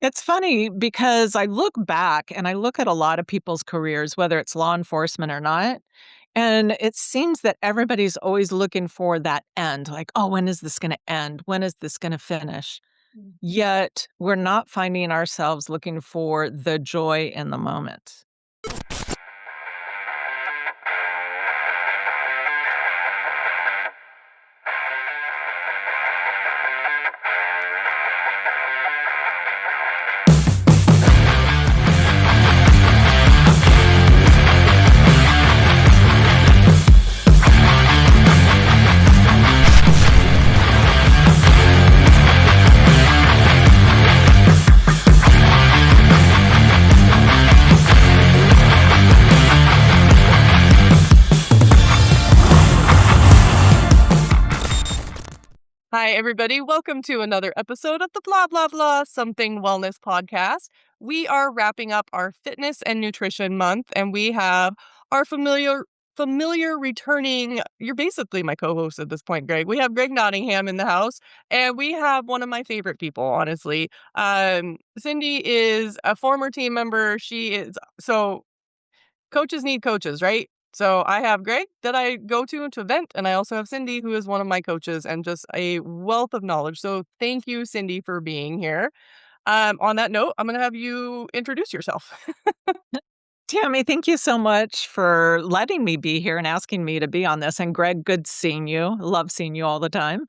It's funny because I look back and I look at a lot of people's careers, whether it's law enforcement or not, and it seems that everybody's always looking for that end, like, "Oh, when is this gonna end? When is this gonna finish?" Mm. Yet, we're not finding ourselves looking for the joy in the moment. Hi, everybody. Welcome to another episode of the Blah Blah Blah Something Wellness Podcast. We are wrapping up our fitness and nutrition month, and we have our familiar returning. You're basically my co-host at this point, Greg. We have Greg Nottingham in the house, and we have one of my favorite people, honestly. Cindy is a former team member. She is so coaches need coaches, right? So I have Greg that I go to vent, and I also have Cindy, who is one of my coaches and just a wealth of knowledge. So thank you, Cindy, for being here. On that note, I'm going to have you introduce yourself. Tammy, thank you so much for letting me be here and asking me to be on this, and Greg, good seeing you. Love seeing you all the time.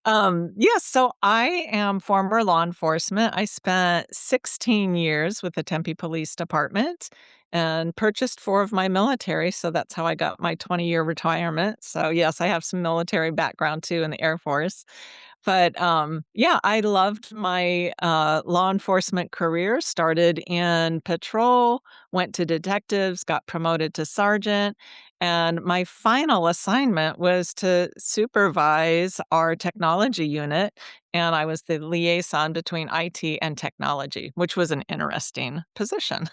Yes, so I am former law enforcement. I spent 16 years with the Tempe Police Department and purchased 4 of my military, so that's how I got my 20-year retirement. So, yes, I have some military background too in the Air Force. But, yeah, I loved my, law enforcement career, started in patrol, went to detectives, got promoted to sergeant, and my final assignment was to supervise our technology unit, and I was the liaison between IT and technology, which was an interesting position.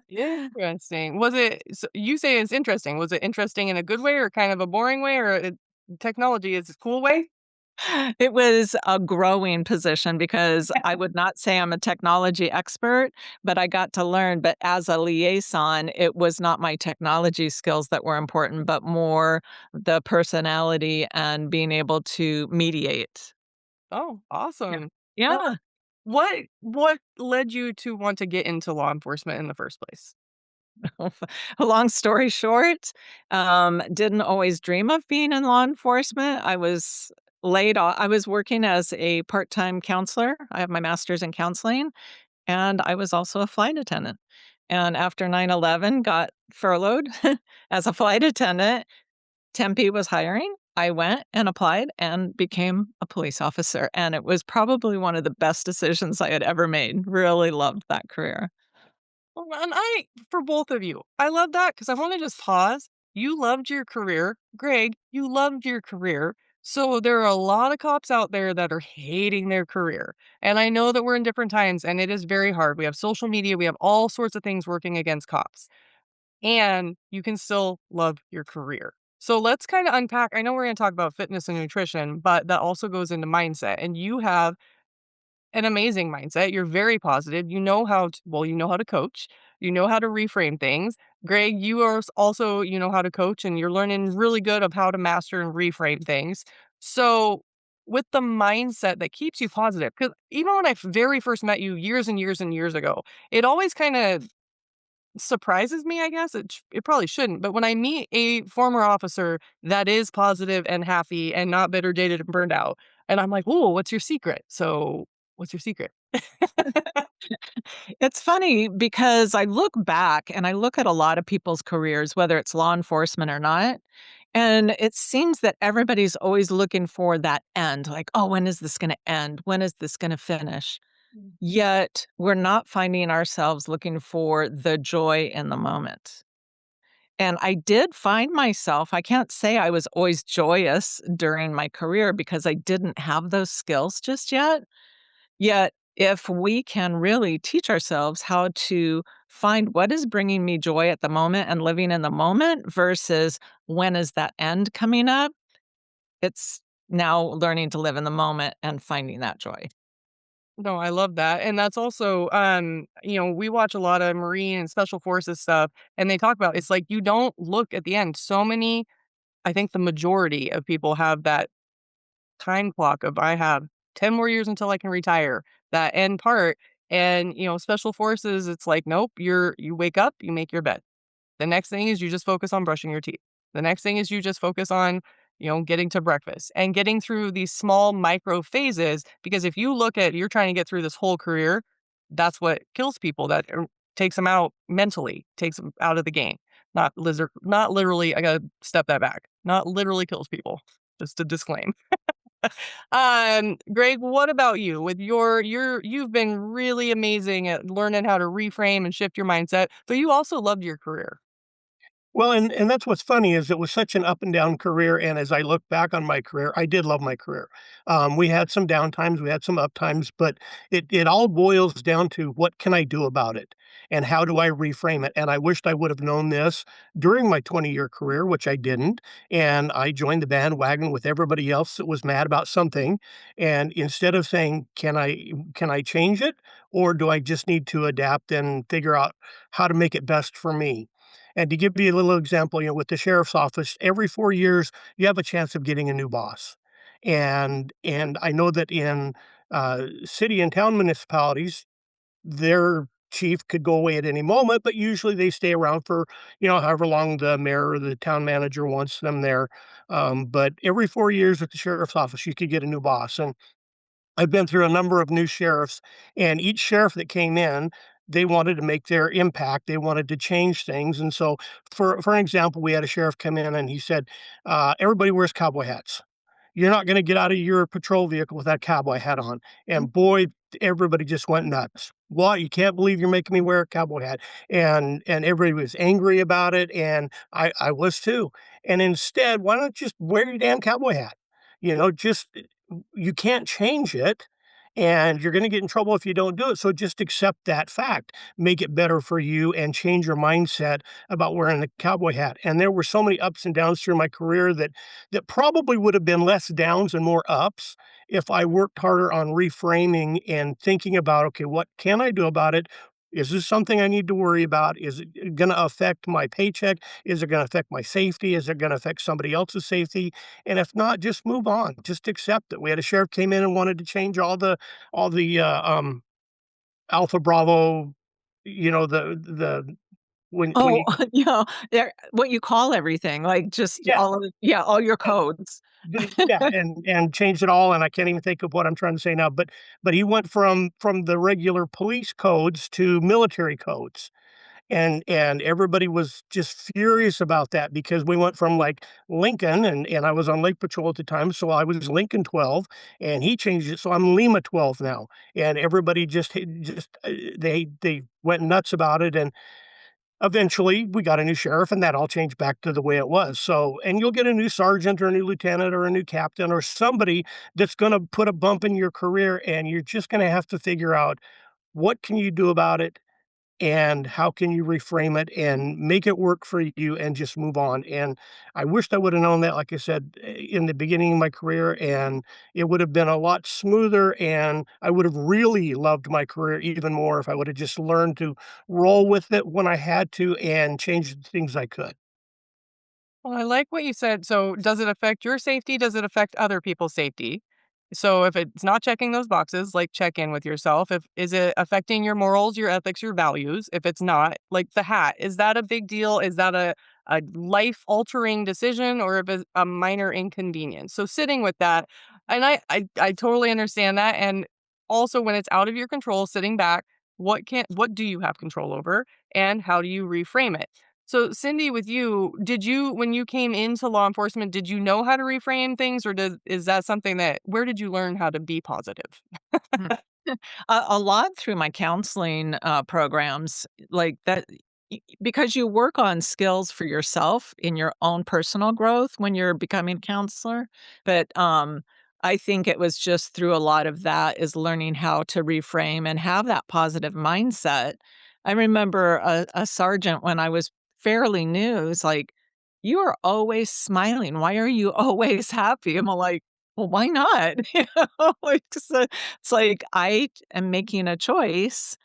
Interesting. You say it's interesting. Was it interesting in a good way or kind of a boring way technology is a cool way? It was a growing position because I would not say I'm a technology expert, but I got to learn. But as a liaison, it was not my technology skills that were important, but more the personality and being able to mediate. Oh, Yeah. awesome. Now, Yeah. what led you to want to get into law enforcement in the first place? A long story short, didn't always dream of being in law enforcement. I was laid off. I was working as a part-time counselor. I have my master's in counseling, and I was also a flight attendant. And after 9/11, got furloughed as a flight attendant. Tempe was hiring. I went and applied and became a police officer, and it was probably one of the best decisions I had ever made. Really loved that career. Well, and for both of you, I love that because I want to just pause. You loved your career. Greg, you loved your career. So there are a lot of cops out there that are hating their career. And I know that we're in different times and it is very hard. We have social media, we have all sorts of things working against cops, and you can still love your career. So let's kind of unpack. I know we're going to talk about fitness and nutrition, but that also goes into mindset. And you have an amazing mindset. You're very positive. You know how to coach. You know how to reframe things. Greg, you are also, you know how to coach and you're learning really good of how to master and reframe things. So, with the mindset that keeps you positive, because even when I very first met you years and years and years ago, it always kind of surprises me, I guess. It probably shouldn't. But when I meet a former officer that is positive and happy and not bitter, jaded, and burned out, and I'm like, oh, what's your secret? So, what's your secret? It's funny because I look back and I look at a lot of people's careers, whether it's law enforcement or not, and it seems that everybody's always looking for that end, like, "Oh, when is this gonna end? When is this gonna finish?" Mm. Yet, we're not finding ourselves looking for the joy in the moment. And I did find myself I can't say I was always joyous during my career because I didn't have those skills just yet. Yet, if we can really teach ourselves how to find what is bringing me joy at the moment and living in the moment versus when is that end coming up, it's now learning to live in the moment and finding that joy. No, I love that, and that's also, we watch a lot of Marine and Special Forces stuff, and they talk about it's like you don't look at the end. So many I think the majority of people have that time clock of, "I have 10 more years until I can retire," that end part, and, Special Forces, it's like, "Nope, you wake up, you make your bed." The next thing is you just focus on brushing your teeth. The next thing is you just focus on, getting to breakfast and getting through these small micro phases. Because if you look at you're trying to get through this whole career, that's what kills people. Takes them out mentally, takes them out of the game. Not literally. I gotta step that back. Not literally kills people. Just to disclaim. Greg, what about you? With you've been really amazing at learning how to reframe and shift your mindset, but you also loved your career. Well, and that's what's funny is it was such an up and down career, and as I look back on my career, I did love my career. We had some down times, we had some up times, but it all boils down to what can I do about it, and how do I reframe it? And I wished I would have known this during my 20-year career, which I didn't, and I joined the bandwagon with everybody else that was mad about something. And instead of saying, can I change it, or do I just need to adapt and figure out how to make it best for me? And to give you a little example, with the sheriff's office, every 4 years, you have a chance of getting a new boss. And I know that in, city and town municipalities, their chief could go away at any moment, but usually they stay around for, however long the mayor or the town manager wants them there. But every 4 years at the sheriff's office, you could get a new boss, and I've been through a number of new sheriffs, and each sheriff that came in, they wanted to make their impact. They wanted to change things. And so, for an example, we had a sheriff come in and he said, "Everybody wears cowboy hats. You're not going to get out of your patrol vehicle with that cowboy hat on." And boy, everybody just went nuts. What? You can't believe you're making me wear a cowboy hat. And everybody was angry about it. And I was too. And instead, why not just wear your damn cowboy hat? Just you can't change it, and you're going to get in trouble if you don't do it. So just accept that fact, make it better for you, and change your mindset about wearing the cowboy hat. And there were so many ups and downs through my career that probably would have been less downs and more ups if I worked harder on reframing and thinking about, okay, what can I do about it? Is this something I need to worry about? Is it going to affect my paycheck? Is it going to affect my safety? Is it going to affect somebody else's safety? And if not, just move on. Just accept it. We had a sheriff came in and wanted to change all the Alpha Bravo, the when Oh, you they're what you call everything, like, just yeah, all of yeah, all your codes. yeah, and changed it all, and I can't even think of what I'm trying to say now, but he went from the regular police codes to military codes. And everybody was just furious about that because we went from, like, Lincoln, and I was on Lake Patrol at the time, so I was Lincoln 12, and he changed it, so I'm Lima 12 now, and everybody they went nuts about it, and eventually, we got a new sheriff, and that all changed back to the way it was. So, and you'll get a new sergeant or a new lieutenant or a new captain or somebody that's gonna put a bump in your career, and you're just gonna have to figure out what can you do about it, and how can you reframe it and make it work for you and just move on. And I wished I would have known that, like I said, in the beginning of my career, and it would have been a lot smoother, and I would have really loved my career even more if I would have just learned to roll with it when I had to and change the things I could. Well, I like what you said. So, does it affect your safety? Does it affect other people's safety? So, if it's not checking those boxes, like check in with yourself. If is it affecting your morals, your ethics, your values? If it's not, like the hat, is that a big deal? Is that a life altering decision, or if it's a minor inconvenience? So, sitting with that, and I totally understand that. And also, when it's out of your control, sitting back, what do you have control over, and how do you reframe it? So, Cindy, with you, when you came into law enforcement, did you know how to reframe things, or is that something where did you learn how to be positive? Mm. A lot through my counseling, programs, like that because you work on skills for yourself in your own personal growth when you're becoming a counselor, but, I think it was just through a lot of that is learning how to reframe and have that positive mindset. I remember a sergeant when I was fairly new, is like, "You are always smiling. Why are you always happy?" I'm like Well, why not? You know, it's like I am making a choice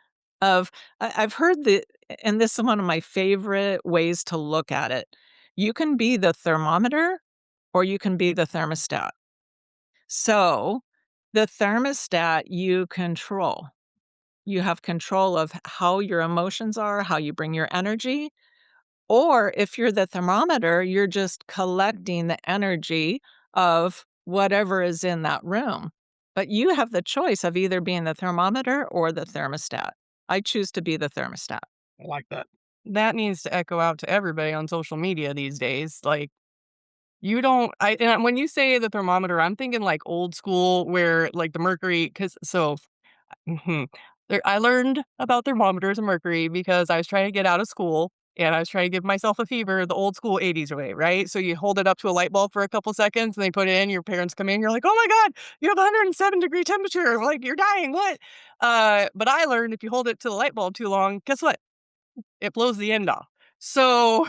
of I've heard that, and this is one of my favorite ways to look at it. You can be the thermometer or you can be the thermostat. So, the thermostat you control. You have control of how your emotions are, how you bring your energy, or if you're the thermometer, you're just collecting the energy of whatever is in that room. But you have the choice of either being the thermometer or the thermostat. I choose to be the thermostat. I like that. That needs to echo out to everybody on social media these days. Like, you don't I and when you say the thermometer, I'm thinking like old school where like the mercury, because mhm. I learned about thermometers and mercury because I was trying to get out of school and I was trying to give myself a fever the old school 80s way, right? So you hold it up to a light bulb for a couple seconds and they put it in, your parents come in, you're like, "Oh my god, you have 107-degree temperature." Like, "You're dying, what?" But I learned if you hold it to the light bulb too long, guess what? It blows the end off. So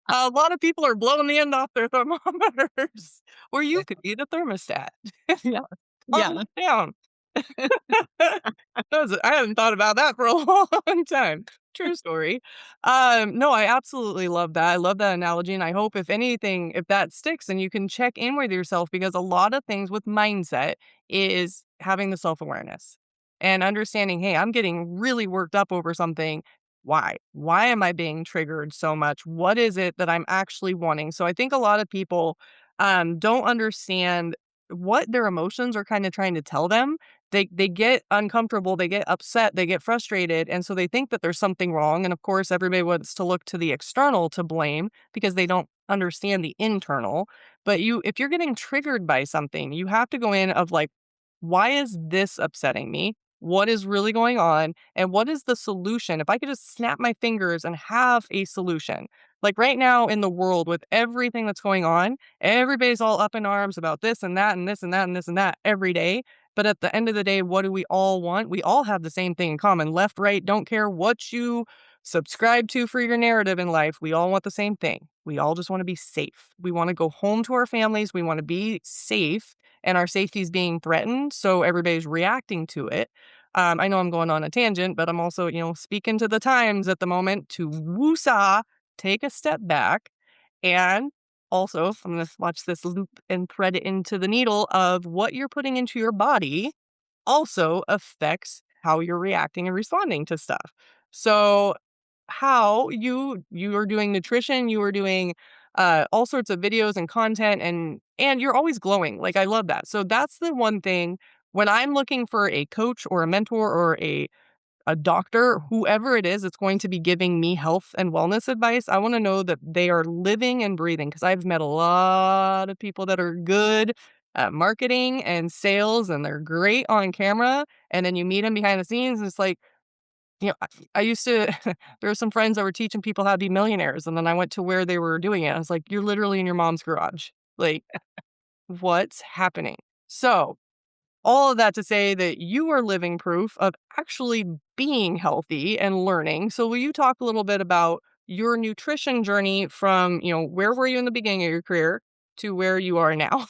a lot of people are blowing the end off their thermometers, or you could be the thermostat. Yeah. Calm Yeah. down. I hadn't thought about that for a long time. True story. No, I absolutely love that. I love that analogy, and I hope if anything, if that sticks and you can check in with yourself because a lot of things with mindset is having the self-awareness and understanding, "Hey, I'm getting really worked up over something. Why? Why am I being triggered so much? What is it that I'm actually wanting?" So I think a lot of people don't understand what their emotions are kind of trying to tell them. They get uncomfortable, they get upset, they get frustrated, and so they think that there's something wrong, and of course, everybody wants to look to the external to blame because they don't understand the internal, but if you're getting triggered by something, you have to go in of like, "Why is this upsetting me? What is really going on? And what is the solution?" If I could just snap my fingers and have a solution. Like right now in the world with everything that's going on, everybody's all up in arms about this and that and this and that and this and that every day. But at the end of the day, what do we all want? We all have the same thing in common. Left, right, don't care what you subscribe to for your narrative in life. We all want the same thing. We all just want to be safe. We want to go home to our families. We want to be safe, and our safety is being threatened. So everybody's reacting to it. I know I'm going on a tangent, but I'm also, speaking to the times at the moment to woosah, take a step back, and also, I'm gonna watch this loop and thread it into the needle of what you're putting into your body also affects how you're reacting and responding to stuff. So, how you are doing nutrition, you are doing all sorts of videos and content, and you're always glowing. Like, I love that. So that's the one thing when I'm looking for a coach or a mentor or a doctor, whoever it is that's going to be giving me health and wellness advice, I wanna know that they are living and breathing because I've met a lot of people that are good at marketing and sales, and they're great on camera, and then you meet them behind the scenes, and it's like, I used to there were some friends that were teaching people how to be millionaires, and then I went to where they were doing it. I was like, "You're literally in your mom's garage. Like, what's happening?" So all of that to say that you are living proof of actually being healthy and learning. So will you talk a little bit about your nutrition journey from, where were you in the beginning of your career to where you are now?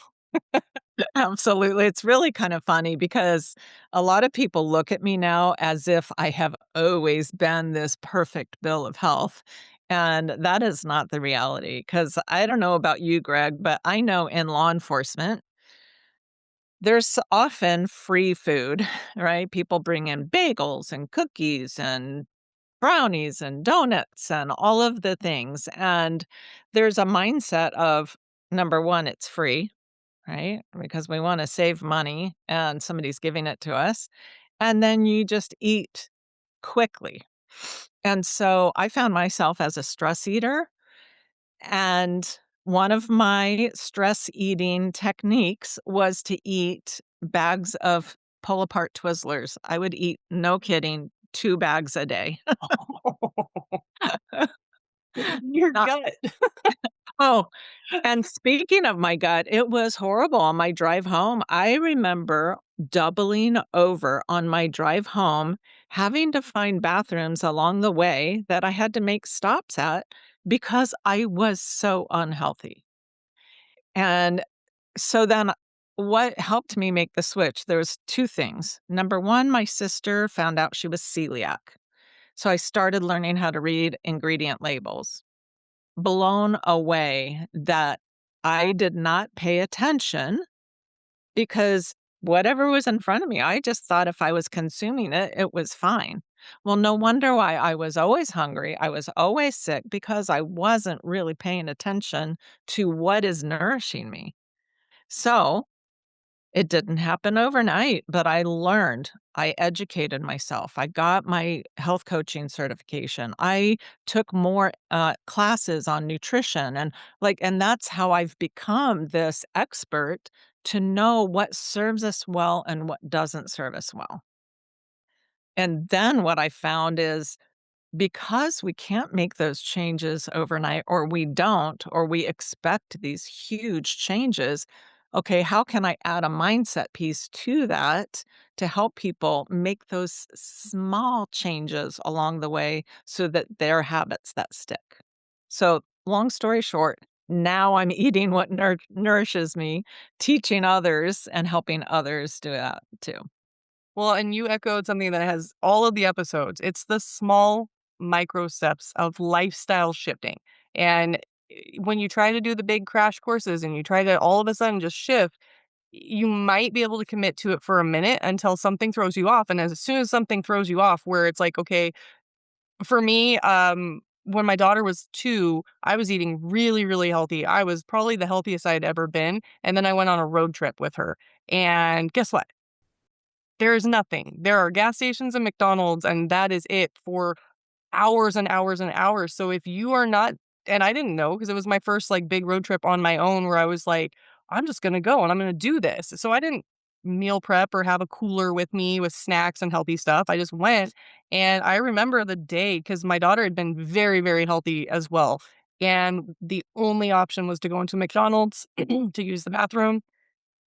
Absolutely. It's really kind of funny because a lot of people look at me now as if I have always been this perfect bill of health. And that is not the reality. Because I don't know about you, Greg, but I know in law enforcement, there's often free food, right? People bring in bagels and cookies and brownies and donuts and all of the things. And there's a mindset of number one, it's free, right? Because we wanna save money and somebody's giving it to us, and then you just eat quickly. And so I found myself as a stress eater, and one of my stress eating techniques was to eat bags of pull-apart Twizzlers. I would eat, no kidding, 2 bags a day. Your Not gut. Oh, and speaking of my gut, it was horrible on my drive home. I remember doubling over on my drive home, having to find bathrooms along the way that I had to make stops at because I was so unhealthy. And So then what helped me make the switch, there was 2 things. Number 1, my sister found out she was celiac. So I started learning how to read ingredient labels. Blown away that I did not pay attention because whatever was in front of me, I just thought if I was consuming it, it was fine. Well, no wonder why I was always hungry. I was always sick because I wasn't really paying attention to what is nourishing me. So it didn't happen overnight, but I learned. I educated myself. I got my health coaching certification. I took more classes on nutrition and that's how I've become this expert to know what serves us well and what doesn't serve us well. And then what I found is because we can't make those changes overnight, or we don't, or we expect these huge changes, okay, how can I add a mindset piece to that to help people make those small changes along the way so that they're habits that stick? So, long story short, now I'm eating what nourishes me, teaching others, and helping others do that too. Well, and you echoed something that has all of the episodes. It's the small micro steps of lifestyle shifting. And when you try to do the big crash courses and you try to all of a sudden just shift, you might be able to commit to it for a minute until something throws you off. And as soon as something throws you off, where it's like, okay, for me, when my daughter was 2, I was eating really, really healthy. I was probably the healthiest I had ever been. And then I went on a road trip with her. And guess what? There's nothing. There are gas stations and McDonald's, and that is it for hours and hours and hours. So if you are not, and I didn't know because it was my first like big road trip on my own where I was like, I'm just gonna go and I'm gonna do this. So I didn't meal prep or have a cooler with me with snacks and healthy stuff. I just went, and I remember the day because my daughter had been very, very healthy as well. And the only option was to go into McDonald's to use the bathroom.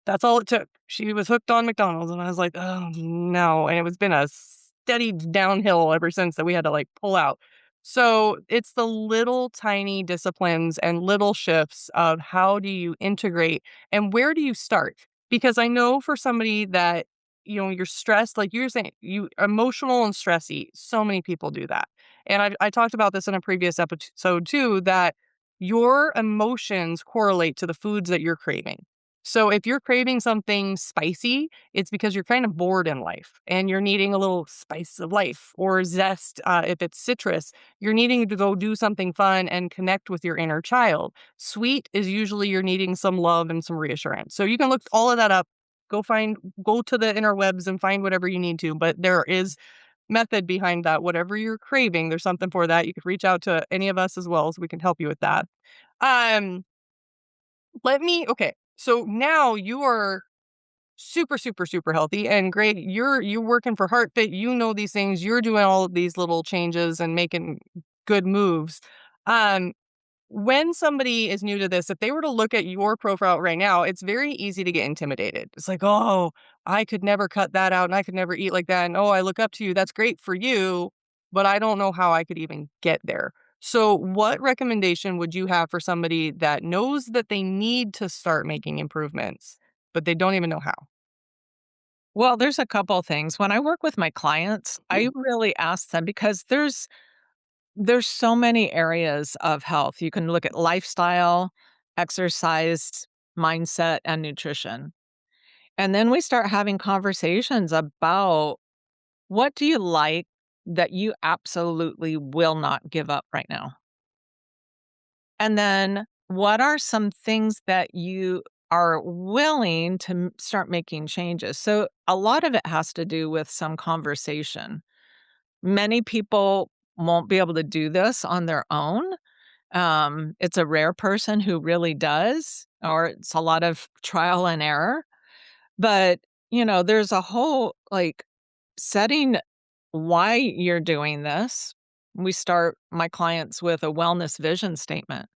That's all it took. She was hooked on McDonald's, and I was like, "Oh, no," and it was been a steady downhill ever since that we had to, like, pull out. So, it's the little tiny disciplines and little shifts of how do you integrate and where do you start? Because I know for somebody that, you're stressed, like you were saying, you emotional and stressy, so many people do that. And I talked about this in a previous episode too, that your emotions correlate to the foods that you're craving. So if you're craving something spicy, it's because you're kind of bored in life and you're needing a little spice of life or zest. If it's citrus, you're needing to go do something fun and connect with your inner child. Sweet is usually you're needing some love and some reassurance. So you can look all of that up. Go to the interwebs and find whatever you need to. But there is method behind that. Whatever you're craving, there's something for that. You can reach out to any of us as well, so we can help you with that. Um, okay. So now you are super, super, super healthy and great. You're working for HeartFit. You know these things. You're doing all of these little changes and making good moves. Um, when somebody is new to this, if they were to look at your profile right now, it's very easy to get intimidated. It's like, oh, I could never cut that out and I could never eat like that. And oh, I look up to you. That's great for you, but I don't know how I could even get there. So, what recommendation would you have for somebody that knows that they need to start making improvements, but they don't even know how? Well, there's a couple things. When I work with my clients, I really ask them because there's so many areas of health. You can look at lifestyle, exercise, mindset, and nutrition. And then we start having conversations about what do you like that you absolutely will not give up right now? And then what are some things that you are willing to start making changes? So a lot of it has to do with some conversation. Many people won't be able to do this on their own. It's a rare person who really does, or it's a lot of trial and error. But, there's a whole like setting why you're doing this. We start my clients with a wellness vision statement.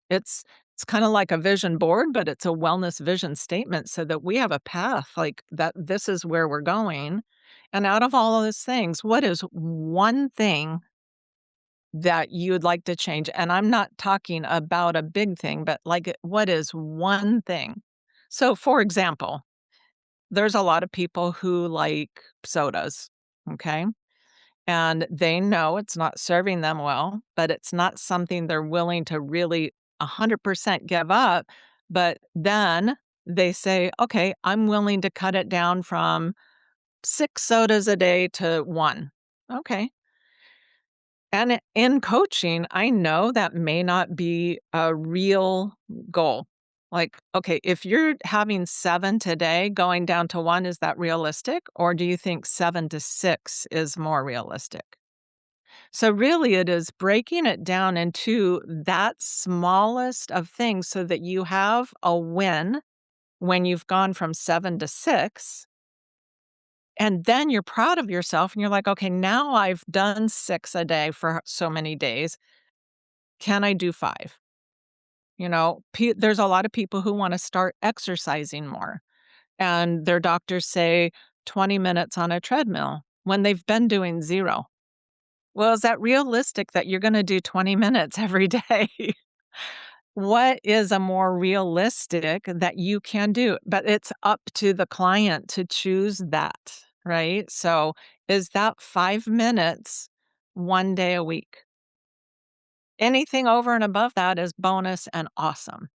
It's it's kinda like a vision board, but it's a wellness vision statement so that we have a path, like, that this is where we're going, and out of all of those things, what is one thing that you'd like to change? And I'm not talking about a big thing, but, like, what is one thing? So, for example, there's a lot of people who like sodas, okay? And they know it's not serving them well, but it's not something they're willing to really 100% give up. But then they say, okay, I'm willing to cut it down from 6 sodas a day to one. Okay. And in coaching, I know that may not be a real goal. Like, okay, if you're having 7 today, going down to 1, is that realistic? Or do you think 7 to 6 is more realistic? So, really, it is breaking it down into that smallest of things so that you have a win when you've gone from 7 to 6. And then you're proud of yourself and you're like, okay, now I've done 6 a day for so many days. Can I do 5? There's a lot of people who want to start exercising more, and their doctors say 20 minutes on a treadmill when they've been doing 0. Well, is that realistic that you're going to do 20 minutes every day? What is a more realistic that you can do? But it's up to the client to choose that, right? So, is that 5 minutes 1 day a week? Anything over and above that is bonus and awesome,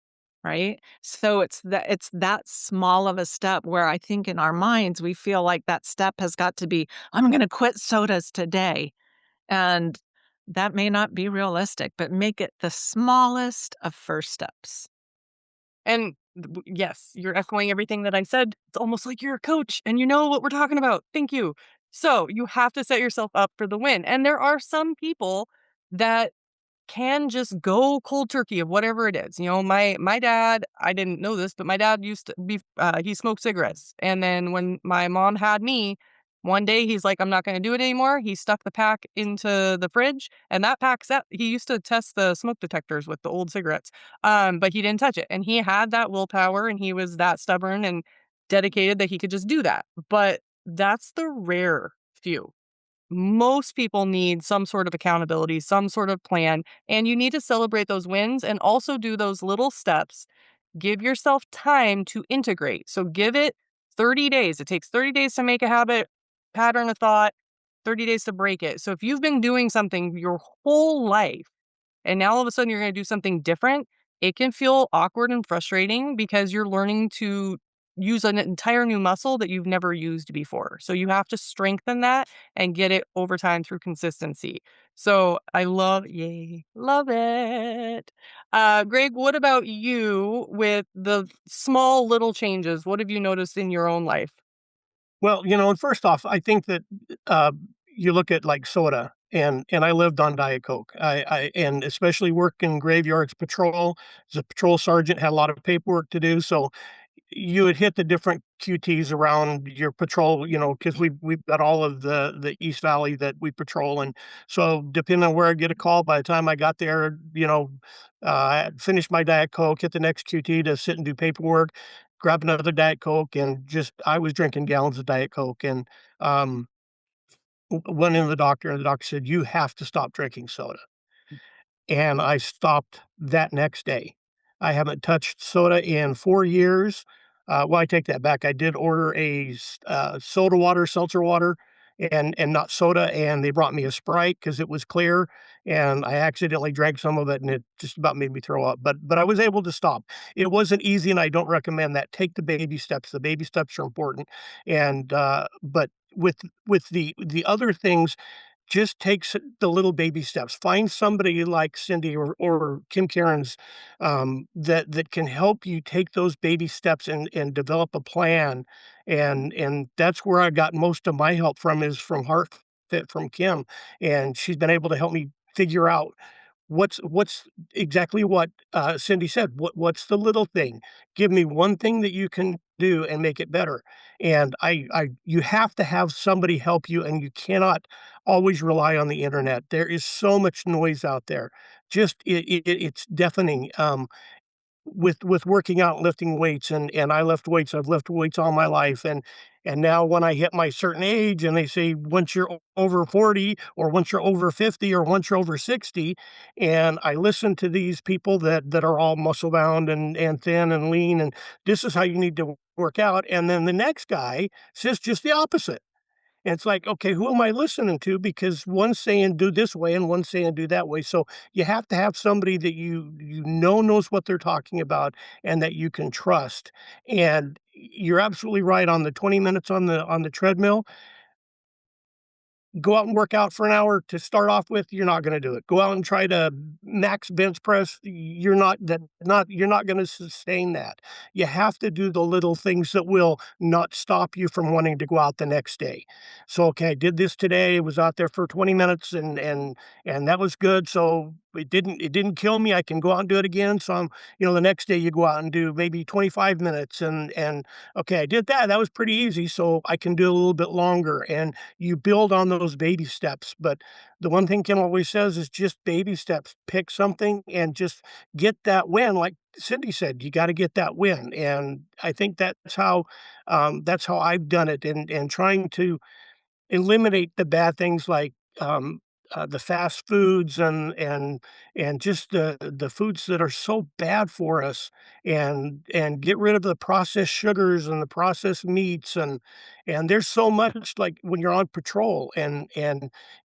right? So it's that small of a step where I think in our minds we feel like that step has got to be, I'm going to quit sodas today. And that may not be realistic, but make it the smallest of first steps. And yes, you're echoing everything that I said. It's almost like you're a coach and you know what we're talking about. Thank you. So you have to set yourself up for the win. And there are some people that can just go cold turkey of whatever it is. My dad, I didn't know this, but my dad used to be he smoked cigarettes. And then when my mom had me, one day he's like, I'm not going to do it anymore. He stuck the pack into the fridge, and that pack set. He used to test the smoke detectors with the old cigarettes, but he didn't touch it. And he had that willpower, and he was that stubborn and dedicated that he could just do that. But that's the rare few. Most people need some sort of accountability, some sort of plan, and you need to celebrate those wins and also do those little steps. Give yourself time to integrate. So give it 30 days. It takes 30 days to make a habit, pattern of thought, 30 days to break it. So if you've been doing something your whole life, and now all of a sudden you're going to do something different, it can feel awkward and frustrating because you're learning to use an entire new muscle that you've never used before. So you have to strengthen that and get it over time through consistency. So I love it. Greg, what about you with the small little changes? What have you noticed in your own life? Well, and first off, I think that, uh, you look at, like, soda, and I lived on Diet Coke. And especially working graveyards patrol, as a patrol sergeant, had a lot of paperwork to do, so you would hit the different QTs around your patrol, because we've got all of the East Valley that we patrol, and so depending on where I get a call, by the time I got there, I had finished my Diet Coke, hit the next QT to sit and do paperwork, grab another Diet Coke, and just I was drinking gallons of Diet Coke, and, um, went in to the doctor, and the doctor said, "You have to stop drinking soda." And I stopped that next day. I haven't touched soda in 4 years. Well, I take that back. I did order soda water, seltzer water, and not soda, and they brought me a Sprite because it was clear, and I accidentally drank some of it, and it just about made me throw up, but I was able to stop. It wasn't easy, and I don't recommend that. Take the baby steps. The baby steps are important, and, but with the other things, just takes the little baby steps. Find somebody like Cindy or Kim Cairns, that can help you take those baby steps and develop a plan, and that's where I got most of my help from is from HeartFit from Kim, and she's been able to help me figure out what's exactly what, Cindy said, what's the little thing? Give me one thing that you can do and make it better, and I you have to have somebody help you, and you cannot always rely on the internet. There is so much noise out there. Just it's deafening, with working out and lifting weights, and I lift weights. I've lifted weights all my life, And now when I hit my certain age and they say once you're over 40 or once you're over 50 or once you're over 60, and I listen to these people that are all muscle bound and thin and lean, and this is how you need to work out. And then the next guy says just the opposite. And it's like, okay, who am I listening to? Because one's saying do this way and one's saying do that way. So you have to have somebody that you know knows what they're talking about and that you can trust. And you're absolutely right on the 20 minutes on the treadmill. Go out and work out for an hour to start off with, you're not gonna do it. Go out and try to max bench press, you're not gonna sustain that. You have to do the little things that will not stop you from wanting to go out the next day. So, okay, I did this today, was out there for 20 minutes and that was good, so it didn't kill me, I can go out and do it again, so the next day you go out and do maybe 25 minutes and, okay, I did that, that was pretty easy, so I can do a little bit longer, and you build on those baby steps. But the one thing Kim always says is just baby steps. Pick something and just get that win. Like Cindy said, you got to get that win. And I think that's how I've done it. And trying to eliminate the bad things like, the fast foods and just the foods that are so bad for us, and get rid of the processed sugars and the processed meats, and there's so much, like, when you're on patrol and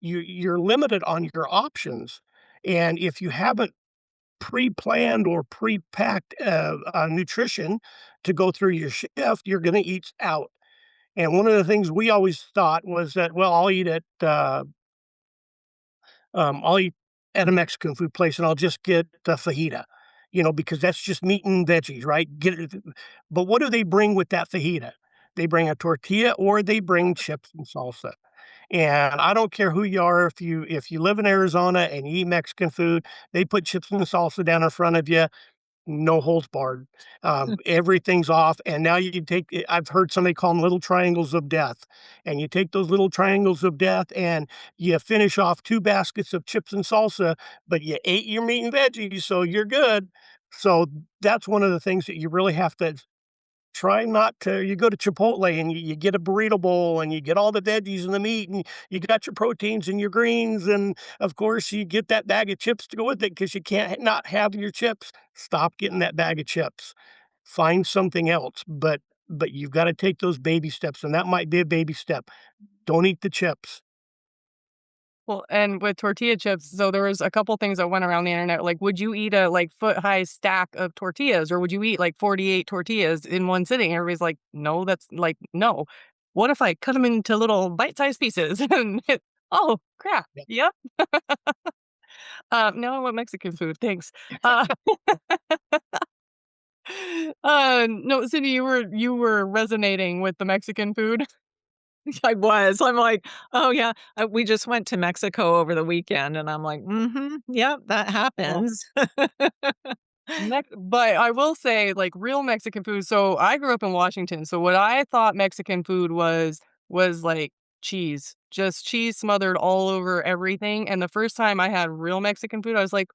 you're limited on your options, and if you haven't pre-planned or pre-packed, nutrition to go through your shift, you're gonna eat out. And one of the things we always thought was that, well, I'll eat at a Mexican food place and I'll just get the fajita, because that's just meat and veggies, right? But what do they bring with that fajita? They bring a tortilla or they bring chips and salsa. And I don't care who you are, if you live in Arizona and you eat Mexican food, they put chips and salsa down in front of you, no holds barred. Everything's off, and now you can take I've heard somebody call them little triangles of death, and you take those little triangles of death, and you finish off 2 baskets of chips and salsa, but you ate your meat and veggies, so you're good. So, that's one of the things that you really have to try not to. You go to Chipotle and you get a burrito bowl and you get all the veggies and the meat and you got your proteins and your greens, and, of course, you get that bag of chips to go with it because you can't not have your chips. Stop getting that bag of chips. Find something else, but you've gotta take those baby steps, and that might be a baby step. Don't eat the chips. Well, and with tortilla chips, so there was a couple things that went around the internet, like, would you eat a, like, foot-high stack of tortillas, or would you eat, like, 48 tortillas in one sitting? Everybody's like, "No, that's like, no. What if I cut them into little bite-sized pieces?" And oh, crap. Yep. Yep. Now I want Mexican food, thanks. Uh, no, Cindy, you were resonating with the Mexican food. I was. I'm like, "Oh, yeah." We just went to Mexico over the weekend, and I'm like, "Mhm, yep, that Oh. happens." But I will say, like, real Mexican food, so I grew up in Washington, so what I thought Mexican food was, like, cheese, just cheese smothered all over everything, and the first time I had real Mexican food, I was like,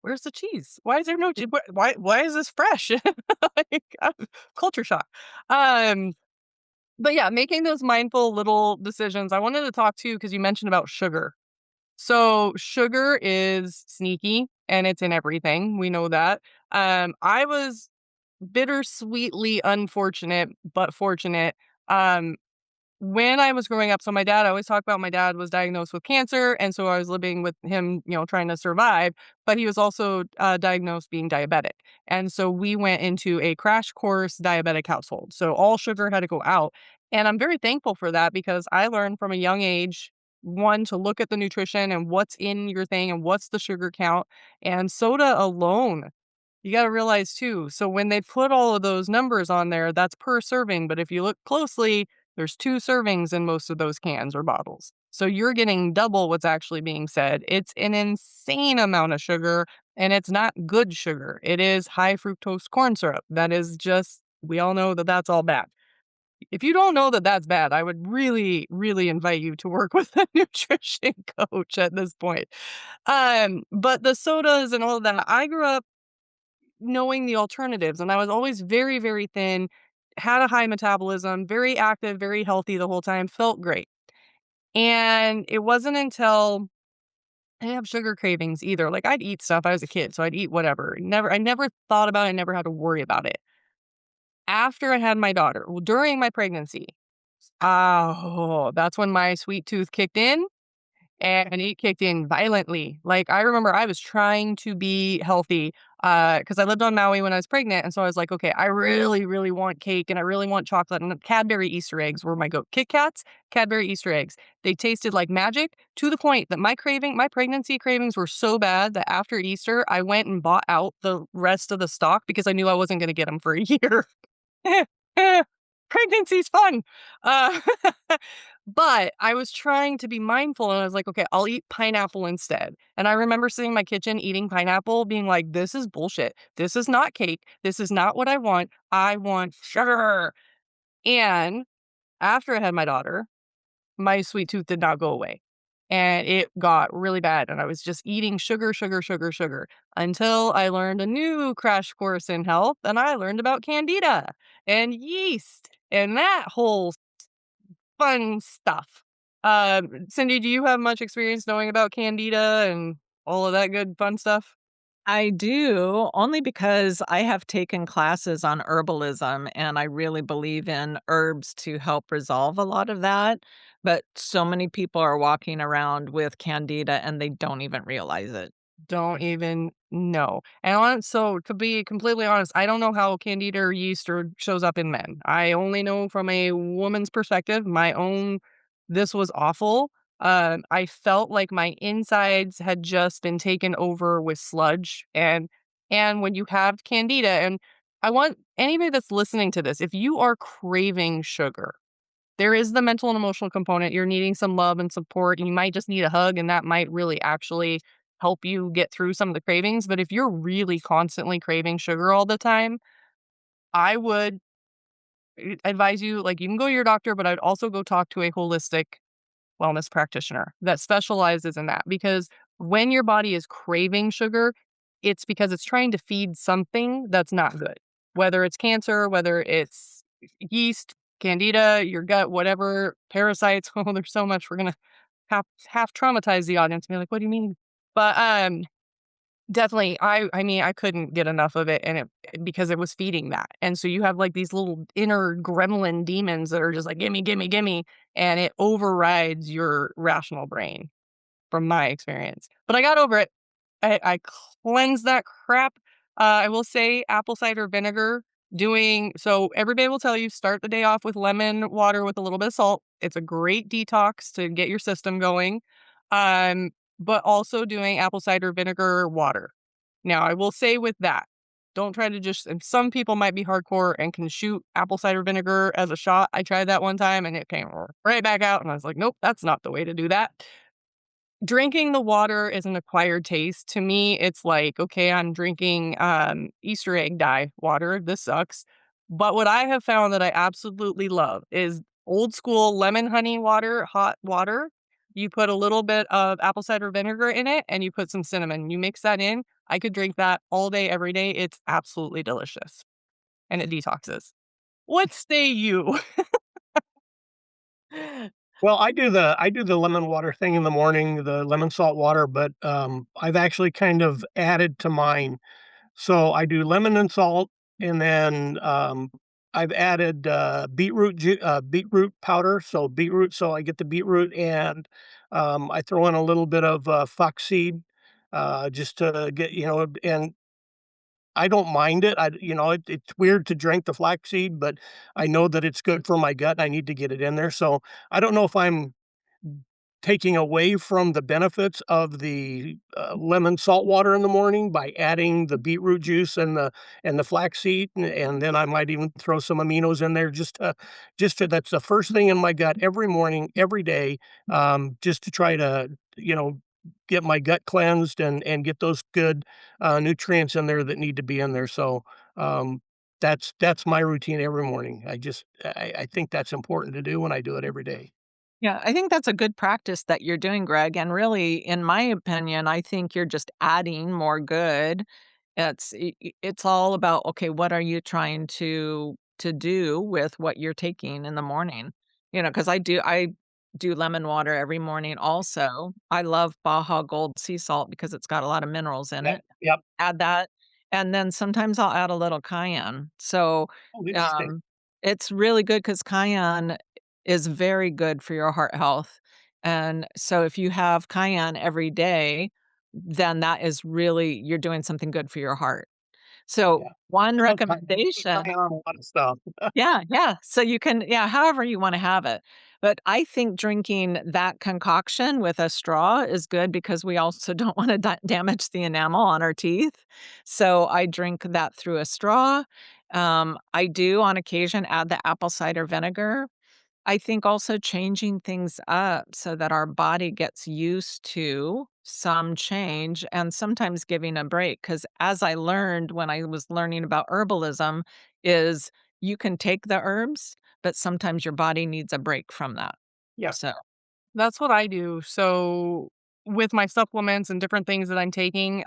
"Where's the cheese? Why is there no chee why is this fresh?" Like, culture shock. Um, but yeah, making those mindful little decisions. I wanted to talk to you because you mentioned about sugar. So sugar is sneaky and it's in everything. We know that. I was bittersweetly unfortunate, but fortunate. Um, when I was growing up, so my dad, I always talk about my dad was diagnosed with cancer, and so I was living with him, trying to survive, but he was also diagnosed being diabetic. And so we went into a crash course diabetic household. So all sugar had to go out. And I'm very thankful for that because I learned from a young age, one, to look at the nutrition and what's in your thing and what's the sugar count. And soda alone, you got to realize too. So when they put all of those numbers on there, that's per serving. But if you look closely, there's 2 servings in most of those cans or bottles. So you're getting double what's actually being said. It's an insane amount of sugar, and it's not good sugar. It is high fructose corn syrup. That is just, we all know that that's all bad. If you don't know that that's bad, I would really, really invite you to work with a nutrition coach at this point. But the sodas and all of that, I grew up knowing the alternatives, and I was always very, very thin. had a high metabolism, very active, very healthy the whole time, felt great. And it wasn't until I didn't have sugar cravings either. Like I'd eat stuff. I was a kid, so I'd eat whatever. I never thought about it, never had to worry about it. After I had my daughter, well, during my pregnancy, oh, that's when my sweet tooth kicked in. And it kicked in violently. Like, I remember I was trying to be healthy, because I lived on Maui when I was pregnant, and so I was like, "Okay, I really, really want cake, and I really want chocolate," and Cadbury Easter eggs were my go Kit Kats, Cadbury Easter eggs. They tasted like magic to the point that my pregnancy cravings were so bad that after Easter, I went and bought out the rest of the stock because I knew I wasn't gonna get them for a year. Pregnancy's fun. Uh, but I was trying to be mindful and I was like, okay, I'll eat pineapple instead. And I remember sitting in my kitchen eating pineapple, being like, this is bullshit. This is not cake. This is not what I want. I want sugar. And after I had my daughter, my sweet tooth did not go away. And it got really bad. And I was just eating sugar, sugar, sugar, sugar until I learned a new crash course in health and I learned about candida and yeast and that whole fun stuff. Cindy, do you have much experience knowing about candida and all of that good fun stuff? I do, only because I have taken classes on herbalism, and I really believe in herbs to help resolve a lot of that, but so many people are walking around with candida, and they don't even realize it. Don't even know. And so to be completely honest, I don't know how candida or yeast or shows up in men. I only know from a woman's perspective, my own this was awful. I felt like my insides had just been taken over with sludge and when you have candida and I want anybody that's listening to this, if you are craving sugar, there is the mental and emotional component. You're needing some love and support, and you might just need a hug, and that might really actually help you get through some of the cravings. But if you're really constantly craving sugar all the time, I would advise you like you can go to your doctor, but I'd also go talk to a holistic wellness practitioner that specializes in that because when your body is craving sugar, it's because it's trying to feed something that's not good. Whether it's cancer, whether it's yeast, candida, your gut, whatever, parasites. Oh, there's so much. We're gonna half traumatize the audience. Be like, what do you mean? But definitely, I mean, I couldn't get enough of it, and it because it was feeding that, and so you have, like, these little inner gremlin demons that are just like, "Gimme, gimme, gimme," and it overrides your rational brain from my experience. But I got over it. I cleansed that crap. I will say apple cider vinegar doing so everybody will tell you start the day off with lemon water with a little bit of salt. It's a great detox to get your system going. Um, but also doing apple cider vinegar water. Now, I will say with that, don't try to just and some people might be hardcore and can shoot apple cider vinegar as a shot. I tried that one time and it came right back out and I was like, "Nope, that's not the way to do that." Drinking the water is an acquired taste. To me, it's like, okay, I'm drinking, Easter egg dye water. This sucks. But what I have found that I absolutely love is old school lemon honey water, hot water. You put a little bit of apple cider vinegar in it and you put some cinnamon. You mix that in. I could drink that all day, every day. It's absolutely delicious and it detoxes. What say you? Well, I do the lemon water thing in the morning, the lemon salt water, but, I've actually kind of added to mine. So I do lemon and salt, and then, I've added, beetroot powder, so beetroot so I get the beetroot and, I throw in a little bit of, flaxseed, just to get and I don't mind it. It's weird to drink the flaxseed, but I know that it's good for my gut, and I need to get it in there, so I don't know if I'm taking away from the benefits of the, lemon salt water in the morning by adding the beetroot juice and the flaxseed, and then I might even throw some aminos in there just to that's the first thing in my gut every morning, every day, just to try to, you know, get my gut cleansed and get those good, nutrients in there that need to be in there, so, that's my routine every morning. I think that's important to do, and I do it every day. Yeah, I think that's a good practice that you're doing, Greg, and really, in my opinion, I think you're just adding more good. It's all about, okay, what are you trying to to do with what you're taking in the morning. Because I do lemon water every morning also. I love Baja Gold sea salt because it's got a lot of minerals in Yep, it. yep. Add that, and then sometimes I'll add a little cayenne. So, Oh, interesting. um, it's really good because cayenne is very good for your heart health, and so if you have cayenne every day, then that is really you're doing something good for your heart. So, Yeah. one I love cayenne. Put recommendation. cayenne on a lot of stuff. Yeah, yeah, so you can yeah, however you wanna have it. But I think drinking that concoction with a straw is good because we also don't wanna damage the enamel on our teeth, so I drink that through a straw. I do on occasion add the apple cider vinegar. I think also changing things up so that our body gets used to some change and sometimes giving a break. Because as I learned when I was learning about herbalism is you can take the herbs, but sometimes your body needs a break from that. Yeah, So That's what I do. So with my supplements and different things that I'm taking,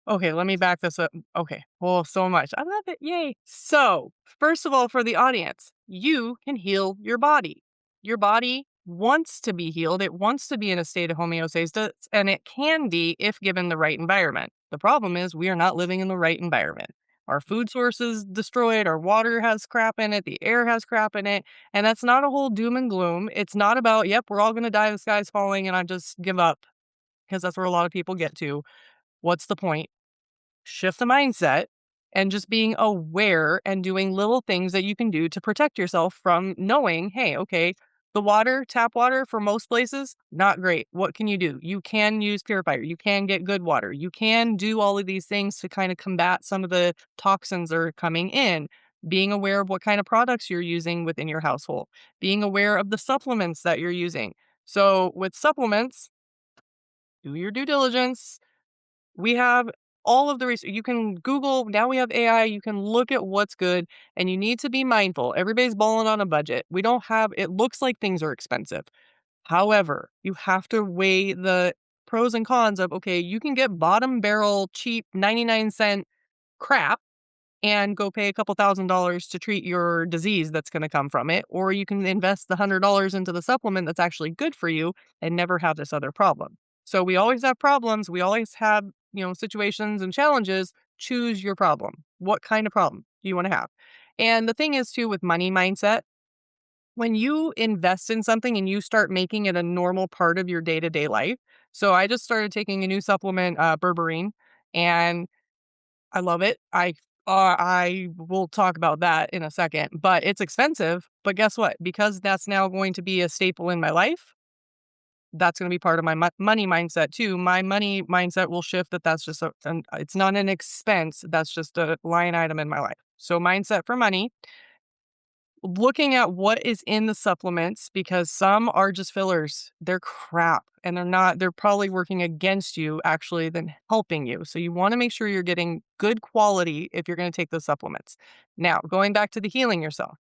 okay, let me back this up. Okay. Well, so much. I love it. Yay. So, first of all, for the audience, you can heal your body. Your body wants to be healed. It wants to be in a state of homeostasis, and it can be if given the right environment. The problem is we are not living in the right environment. Our food source is destroyed. Our water has crap in it. The air has crap in it. And that's not a whole doom and gloom. It's not about, yep, we're all going to die. The sky's falling and I just give up because that's where a lot of people get to. What's the point? Shift the mindset and just being aware and doing little things that you can do to protect yourself from knowing, hey, okay, the water, tap water for most places, not great. What can you do? You can use purifier. You can get good water. You can do all of these things to kind of combat some of the toxins that are coming in. Being aware of what kind of products you're using within your household, being aware of the supplements that you're using. So, with supplements, do your due diligence. We have all of the research. You can Google, now we have AI, you can look at what's good, and you need to be mindful. Everybody's balling on a budget. We don't have, it looks like things are expensive. However, you have to weigh the pros and cons of, okay, you can get bottom barrel, cheap, 99-cent crap and go pay a couple $1,000s to treat your disease that's going to come from it. Or you can invest the $100 into the supplement that's actually good for you and never have this other problem. So we always have problems. We always have, situations and challenges. Choose your problem. What kind of problem do you want to have? And the thing is, too, with money mindset, when you invest in something and you start making it a normal part of your day to day life. So I just started taking a new supplement, berberine, and I love it. I will talk about that in a second, but it's expensive. But guess what? Because that's now going to be a staple in my life, that's going to be part of my money mindset too. My money mindset will shift that that's just it's not an expense. That's just a line item in my life. So mindset for money, looking at what is in the supplements because some are just fillers. They're crap and they're probably working against you actually than helping you. So you want to make sure you're getting good quality if you're going to take those supplements. Now, going back to the healing yourself.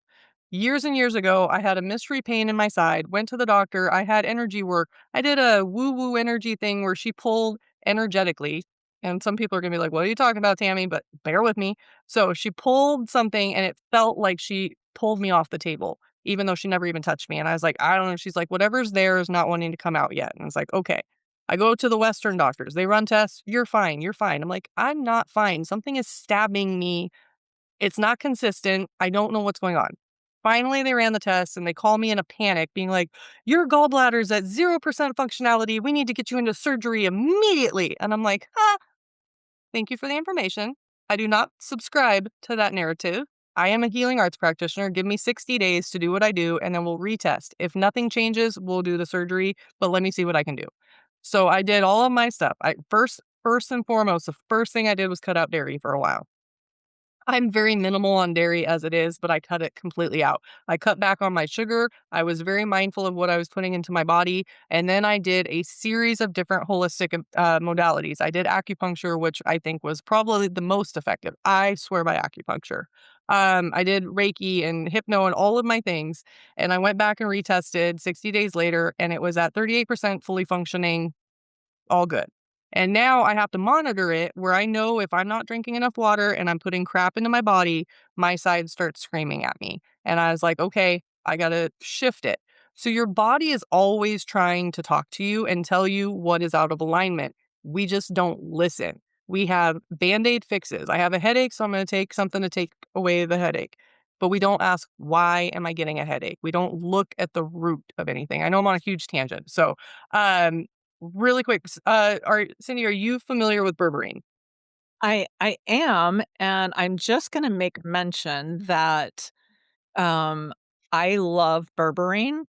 Years and years ago, I had a mystery pain in my side, went to the doctor, I had energy work. I did a woo woo energy thing where she pulled energetically. And some people are going to be like, what are you talking about, Tammy? But bear with me. So she pulled something and it felt like she pulled me off the table, even though she never even touched me. And I was like, I don't know. She's like, whatever's there is not wanting to come out yet. And I was like, okay. I go to the Western doctors. They run tests. You're fine. You're fine. I'm like, I'm not fine. Something is stabbing me. It's not consistent. I don't know what's going on. Finally, they ran the tests and they call me in a panic, being like, your gallbladder's at 0% functionality. We need to get you into surgery immediately. And I'm like, thank you for the information. I do not subscribe to that narrative. I am a healing arts practitioner. Give me 60 days to do what I do, and then we'll retest. If nothing changes, we'll do the surgery, but let me see what I can do. So I did all of my stuff. First and foremost, the first thing I did was cut out dairy for a while. I'm very minimal on dairy as it is, but I cut it completely out. I cut back on my sugar. I was very mindful of what I was putting into my body. And then I did a series of different holistic modalities. I did acupuncture, which I think was probably the most effective. I swear by acupuncture. I did Reiki and hypno and all of my things. And I went back and retested 60 days later, and it was at 38% fully functioning, all good. And now I have to monitor it where I know if I'm not drinking enough water and I'm putting crap into my body, my side starts screaming at me. And I was like, okay, I got to shift it. So your body is always trying to talk to you and tell you what is out of alignment. We just don't listen. We have band-aid fixes. I have a headache, so I'm going to take something to take away the headache. But we don't ask, why am I getting a headache? We don't look at the root of anything. I know I'm on a huge tangent. So, um, really quick, Cindy, are you familiar with berberine? I am, and I'm just gonna make mention that, um, I love berberine.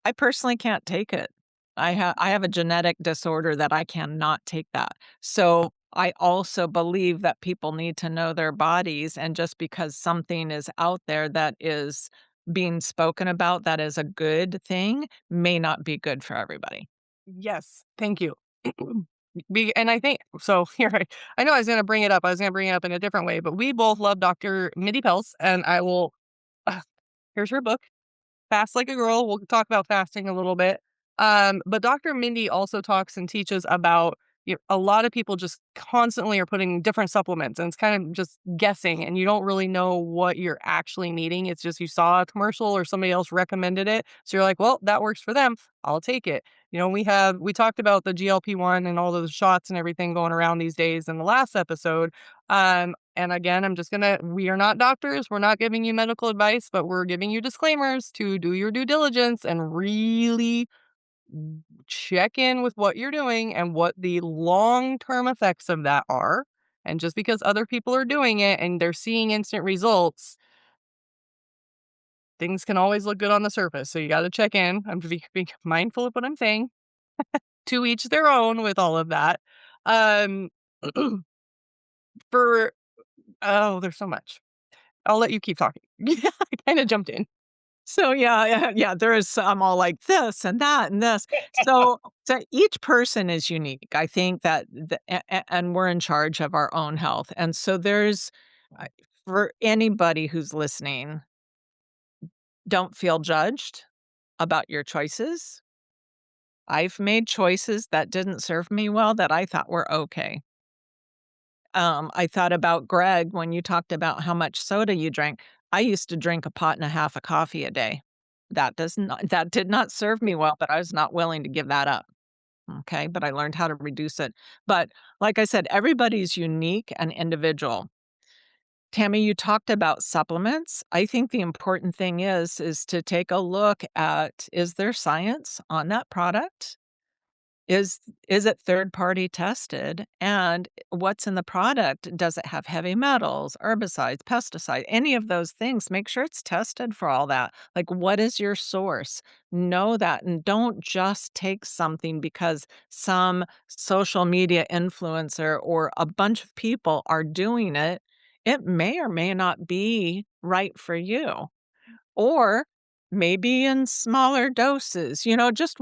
I personally can't take it. I have a genetic disorder that I cannot take that. So, I also believe that people need to know their bodies, and just because something is out there that is being spoken about that is a good thing, may not be good for everybody. Yes, thank you. And I think so. Here, I know I was going to bring it up. I was going to bring it up in a different way, but we both love Dr. Mindy Pels, and I will. Here's her book. Fast Like a Girl. We'll talk about fasting a little bit. But Dr. Mindy also talks and teaches about a lot of people just constantly are putting different supplements and it's kind of just guessing and you don't really know what you're actually needing. It's just you saw a commercial or somebody else recommended it. So you're like, well, that works for them. I'll take it. We talked about the GLP-1 and all those shots and everything going around these days in the last episode. And again, we are not doctors. We're not giving you medical advice, but we're giving you disclaimers to do your due diligence and really check in with what you're doing and what the long-term effects of that are. And just because other people are doing it and they're seeing instant results, things can always look good on the surface. So you got to check in. I'm being mindful of what I'm saying. To each their own with all of that. Um, for oh, there's so much. I'll let you keep talking. Yeah, I kind of jumped in. So, yeah, there is some all like this and that and this. So each person is unique. I think that and we're in charge of our own health. And so there's I for anybody who's listening, don't feel judged about your choices. I've made choices that didn't serve me well that I thought were okay. I thought about Greg when you talked about how much soda you drank. I used to drink a pot and a half of coffee a day. That did not serve me well, but I was not willing to give that up. Okay, but I learned how to reduce it. But like I said, everybody's unique and individual. Tammy, you talked about supplements. I think the important thing is to take a look at, is there science on that product? Is is it third party tested? And what's in the product? Does it have heavy metals, herbicides, pesticides, any of those things? Make sure it's tested for all that. Like, what is your source? Know that and don't just take something because some social media influencer or a bunch of people are doing it. It may or may not be right for you. Or maybe in smaller doses, just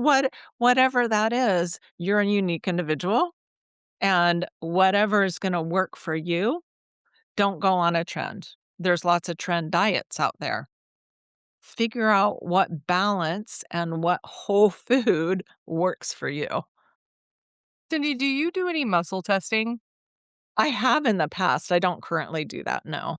whatever that is, you're a unique individual, and whatever is gonna work for you, don't go on a trend. There's lots of trend diets out there. Figure out what balance and what whole food works for you. Cindy, do you do any muscle testing? I have in the past, I don't currently do that, no.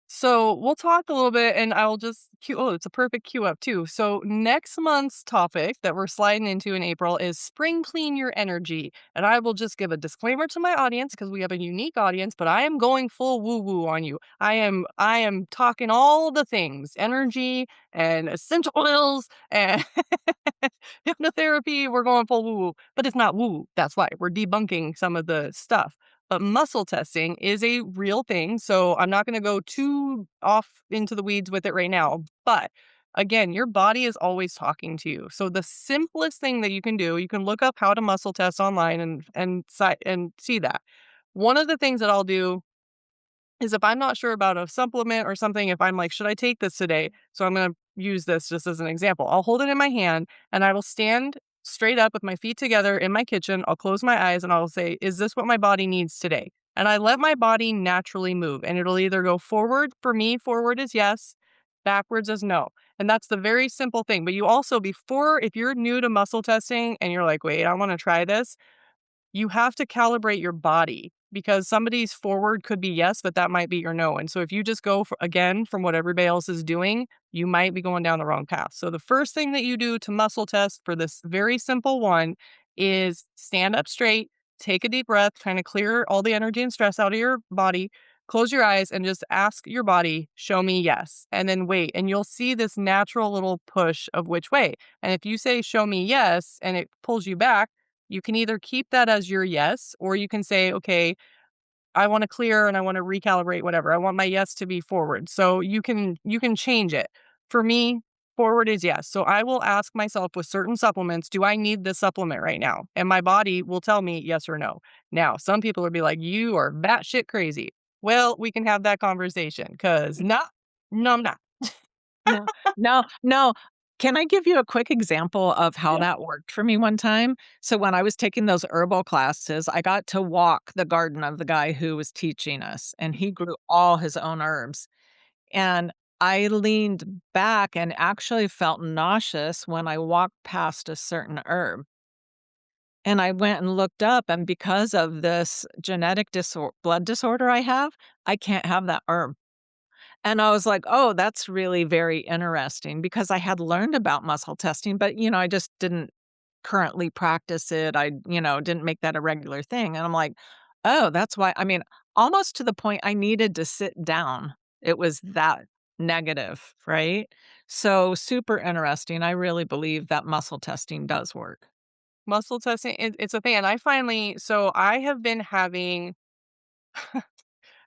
So we'll talk a little bit and I'll just it's a perfect cue up too. So next month's topic that we're sliding into in April is spring clean your energy. And I will just give a disclaimer to my audience because we have a unique audience, but I am going full woo woo on you. I am talking all the things, energy and essential oils and hypnotherapy. We're going full woo woo, but it's not woo. That's why we're debunking some of the stuff. But muscle testing is a real thing. So I'm not going to go too off into the weeds with it right now. But again, your body is always talking to you. So the simplest thing that you can do, you can look up how to muscle test online and see that. One of the things that I'll do is if I'm not sure about a supplement or something, if I'm like, should I take this today? So I'm going to use this just as an example. I'll hold it in my hand and I will stand straight up with my feet together in my kitchen. I'll close my eyes and I'll say, is this what my body needs today? And I let my body naturally move and it'll either go forward. For me, forward is yes, backwards is no. And that's the very simple thing. But you also, if you're new to muscle testing and you're like, wait, I want to try this, you have to calibrate your body because somebody's forward could be yes, but that might be your no. And so if you just go for, again from what everybody else is doing, you might be going down the wrong path. So the first thing that you do to muscle test for this very simple one is stand up straight, take a deep breath, kind of clear all the energy and stress out of your body. Close your eyes and just ask your body, show me yes, and then wait. And you'll see this natural little push of which way. And if you say, show me yes, and it pulls you back, you can either keep that as your yes, or you can say, okay, I want to clear and I want to recalibrate whatever. I want my yes to be forward. So you can change it. For me, forward is yes. So I will ask myself with certain supplements, do I need this supplement right now? And my body will tell me yes or no. Now, some people will be like, you are batshit crazy. Well, we can have that conversation because no, I'm not. No, no, no. Can I give you a quick example of how Yeah. that worked for me one time? So when I was taking those herbal classes, I got to walk the garden of the guy who was teaching us, and he grew all his own herbs. And I leaned back and actually felt nauseous when I walked past a certain herb. And I went and looked up, and because of this genetic blood disorder I have, I can't have that herb. And I was like, "Oh, that's really very interesting," because I had learned about muscle testing, but, I just didn't currently practice it. I, didn't make that a regular thing. And I'm like, "Oh, that's why." I mean, almost to the point I needed to sit down. It was that negative, right? So super interesting. I really believe that muscle testing does work. Muscle testing, it's a thing. And I have been having,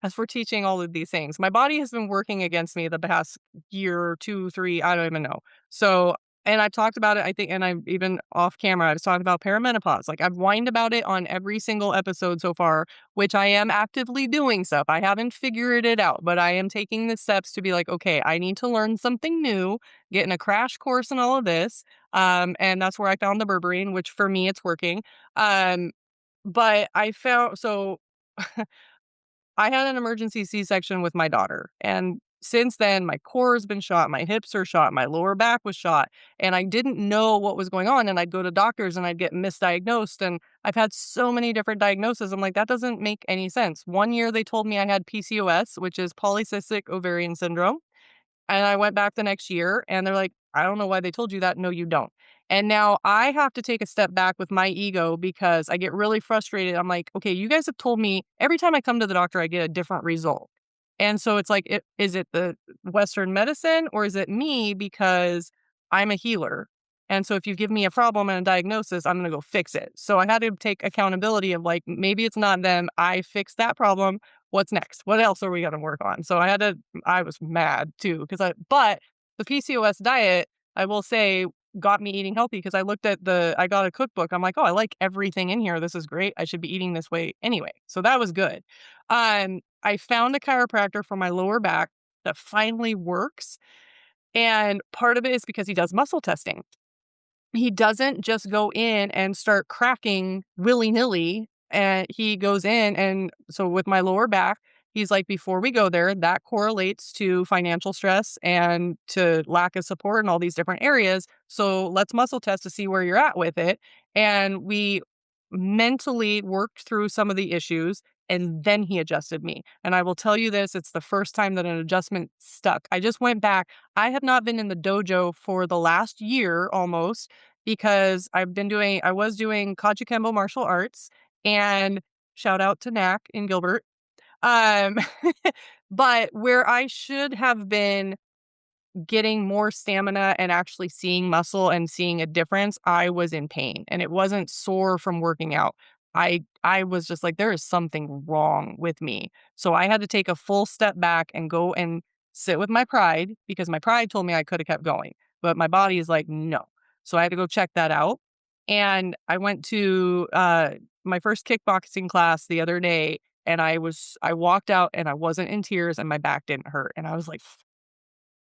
as we're teaching all of these things, my body has been working against me the past year, 2, 3, I don't even know. So, and I've talked about it, I think, and I'm even off camera, I was talking about perimenopause. Like I've whined about it on every single episode so far, which I am actively doing stuff. I haven't figured it out, but I am taking the steps to be like, okay, I need to learn something new, getting a crash course in all of this. And that's where I found the berberine, which for me, it's working. Um, but I found, so I had an emergency C-section with my daughter, and since then, my core has been shot, my hips are shot, my lower back was shot, and I didn't know what was going on, and I'd go to doctors and I'd get misdiagnosed, and I've had so many different diagnoses. I'm like, that doesn't make any sense. One year they told me I had PCOS, which is polycystic ovarian syndrome. And I went back the next year and they're like, "I don't know why they told you that. No, you don't." And now I have to take a step back with my ego because I get really frustrated. I'm like, "Okay, you guys have told me every time I come to the doctor, I get a different result." And so it's like, is it the Western medicine or is it me because I'm a healer? And so if you give me a problem and a diagnosis, I'm going to go fix it. So I had to take accountability of like, maybe it's not them. I fixed that problem. What's next? What else are we going to work on? So I was mad too but the PCOS diet, I will say, got me eating healthy because I got a cookbook. I'm like, oh, I like everything in here. This is great. I should be eating this way anyway. So that was good. I found a chiropractor for my lower back that finally works. And part of it is because he does muscle testing. He doesn't just go in and start cracking willy-nilly, and he goes in and so with my lower back, he's like, "Before we go there, that correlates to financial stress and to lack of support in all these different areas, so let's muscle test to see where you're at with it." And we mentally worked through some of the issues, and then he adjusted me, and I will tell you this, it's the first time that an adjustment stuck. I just went back. I have not been in the dojo for the last year almost because I was doing Kembo martial arts and shout out to Knack in Gilbert. Um, but where I should have been getting more stamina and actually seeing muscle and seeing a difference, I was in pain and it wasn't sore from working out. I was just like, there is something wrong with me. So I had to take a full step back and go and sit with my pride because my pride told me I could have kept going, but my body is like, no. So I had to go check that out. And I went to my first kickboxing class the other day and I walked out and I wasn't in tears and my back didn't hurt. And I was like,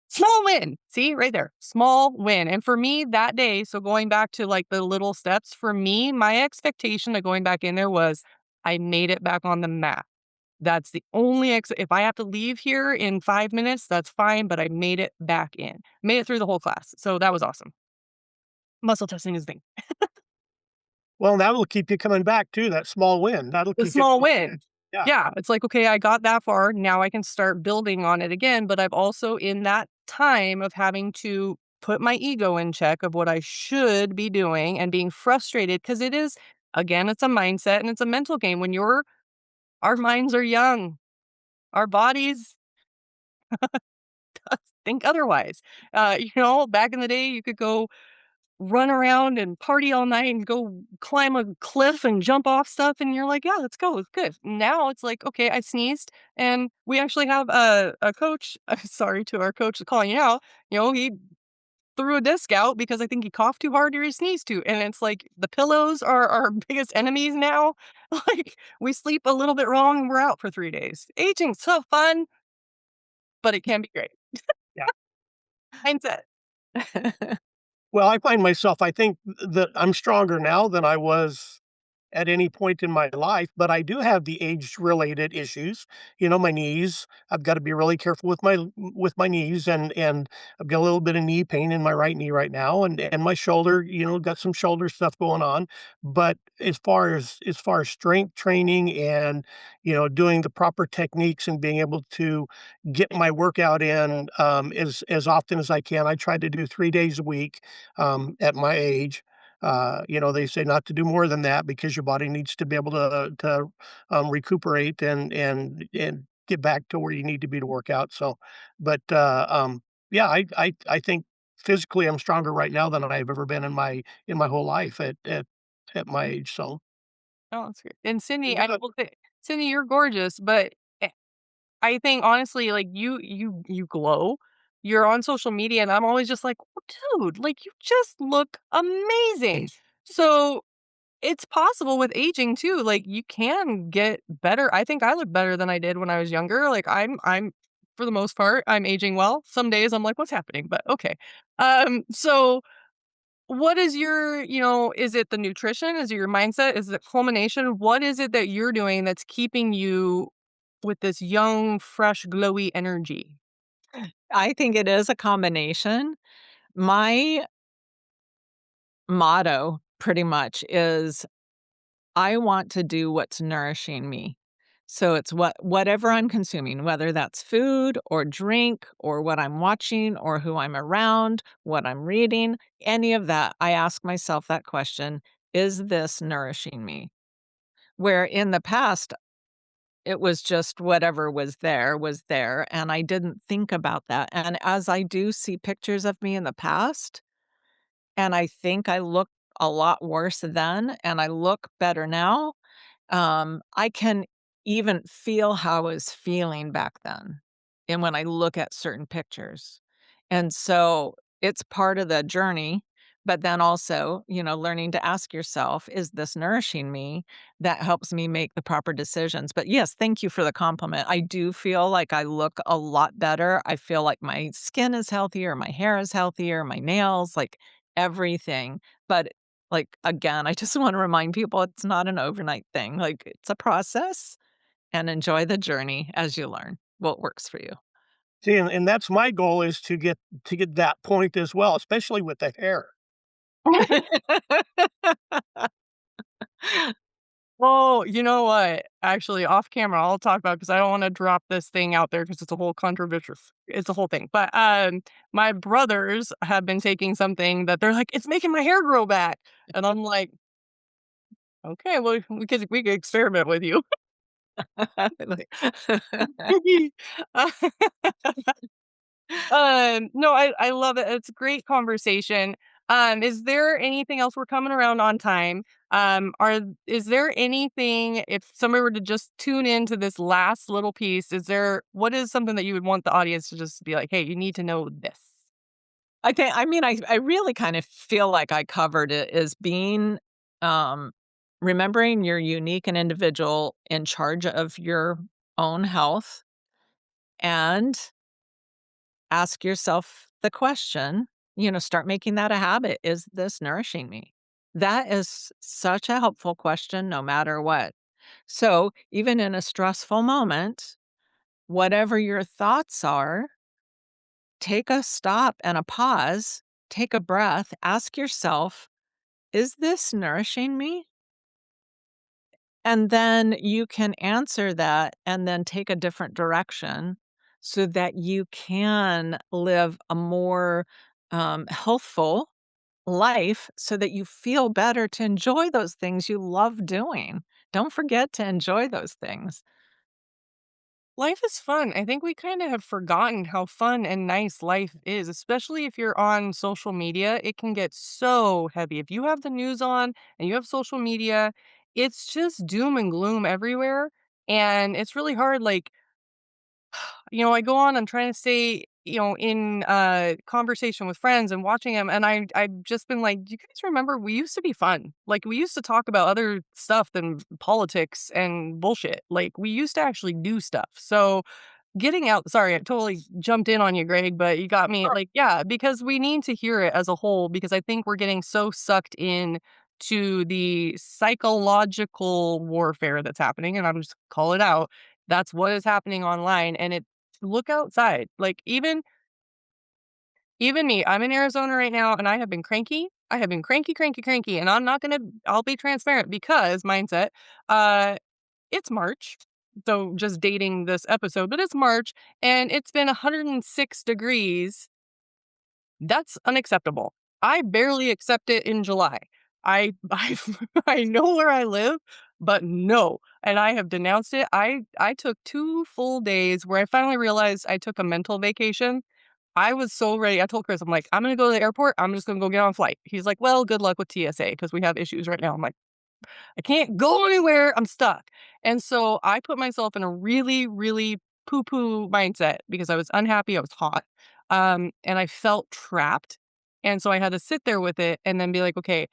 small win. See, right there. Small win. And for me that day, so going back to like the little steps, for me, my expectation of going back in there was I made it back on the mat. That's the only if I have to leave here in 5 minutes, that's fine, but I made it back in. Made it through the whole class. So that was awesome. Muscle testing is the thing. Well, that'll keep you coming back too, that small win. That'll The keep you small coming win. back. Yeah. Yeah, it's like, "Okay, I got that far, now I can start building on it again," but I've also in that time of having to put my ego in check of what I should be doing and being frustrated because it is again, it's a mindset and it's a mental game when you're our minds are young. Our bodies think otherwise. Back in the day, you could go run around and party all night and go climb a cliff and jump off stuff, and you're like, "Yeah, let's go, it's good." Now it's like, "Okay, I sneezed," and we actually have a coach sorry to our coach calling you out, he threw a disc out because I think he coughed too hard or he sneezed too, and it's like the pillows are our biggest enemies now. Like, we sleep a little bit wrong and we're out for 3 days. Aging's so fun, but it can be great. Yeah. Mindset. Well, I find myself I think that I'm stronger now than I was at any point in my life, but I do have the age-related issues. My knees, I've gotta be really careful with my knees, and I've got a little bit of knee pain in my right knee right now, and my shoulder, got some shoulder stuff going on. But as far as strength training and, doing the proper techniques and being able to get my workout in, as often as I can, I try to do 3 days a week, at my age. They say not to do more than that because your body needs to be able to recuperate and get back to where you need to be to work out. So, but yeah, I think physically I'm stronger right now than I've ever been in my whole life at my age. So Oh, that's great. And Cindy, I good. will say, Cindy, you're gorgeous, but eh, I think honestly, like you glow. You're on social media, and I'm always just like, "Oh, dude, like you just look amazing." So it's possible with aging too. Like you can get better. I think I look better than I did when I was younger. Like I'm for the most part, I'm aging well. Some days I'm like, what's happening? But okay. So what is is it the nutrition? Is it your mindset? Is it culmination? What is it that you're doing that's keeping you with this young, fresh, glowy energy? I think it is a combination. My motto pretty much is I want to do what's nourishing me. So it's whatever I'm consuming, whether that's food or drink or what I'm watching or who I'm around, what I'm reading, any of that, I ask myself that question, is this nourishing me? Where in the past, it was just whatever was there, and I didn't think about that. And as I do see pictures of me in the past, and I think I looked a lot worse then, and I look better now, I can even feel how I was feeling back then, and when I look at certain pictures. And so it's part of the journey, but then also, learning to ask yourself, "Is this nourishing me?" That helps me make the proper decisions. But yes, thank you for the compliment. I do feel like I look a lot better. I feel like my skin is healthier, my hair is healthier, my nails, like everything. But like, again, I just wanna remind people it's not an overnight thing, like, it's a process, and enjoy the journey as you learn what works for you. See, and that's my goal is to get that point as well, especially with the hair. Oh, you know what? Actually, off camera, I'll talk about because I don't want to drop this thing out there because it's a whole controversial. It's a whole thing. But my brothers have been taking something that they're like, it's making my hair grow back, and I'm like, okay, well, we could experiment with you. Like Uh, no, I love it. It's a great conversation. Is there anything else? We're coming around on time. Is there anything if somebody were to just tune into this last little piece, what is something that you would want the audience to just be like, "Hey, you need to know this." I really kind of feel like I covered it, is being, um remembering you're unique and individual in charge of your own health, and ask yourself the question, start making that a habit. Is this nourishing me? That is such a helpful question no matter what. So, even in a stressful moment, whatever your thoughts are, take a stop and a pause, take a breath, ask yourself, Is this nourishing me? And then you can answer that and then take a different direction so that you can live a more, healthful life so that you feel better to enjoy those things you love doing. Don't forget to enjoy those things. Life is fun. I think we kind of have forgotten how fun and nice life is, especially if you're on social media. It can get so heavy. If you have the news on and you have social media, it's just doom and gloom everywhere. And it's really hard. Like, I go on, I'm trying to stay, in conversation with friends and watching them. And I've just been like, do you guys remember we used to be fun? Like, we used to talk about other stuff than politics and bullshit. Like, we used to actually do stuff. So, getting out sorry, I totally jumped in on you, Greg, but you got me like, yeah, because we need to hear it as a whole because I think we're getting so sucked in to the psychological warfare that's happening, and I'm just call it out. That's what is happening online, and it look outside. Like, even me, I'm in Arizona right now, and I have been cranky. I have been cranky, cranky, cranky, and I'll be transparent because mindset, uh it's March, so just dating this episode, but it's March and it's been 106 degrees. That's unacceptable. I barely accept it in July. I I know where I live, but no, and I have denounced it. I took 2 full days where I finally realized I took a mental vacation. I was so ready. I told Chris, I'm like, "I'm gonna go to the airport. I'm just gonna go get on a flight." He's like, "Well, good luck with TSA because we have issues right now." I'm like, I can't go anywhere. I'm stuck. And so I put myself in a really, really poo poo mindset because I was unhappy. I was hot. And I felt trapped. And so I had to sit there with it and then be like, okay,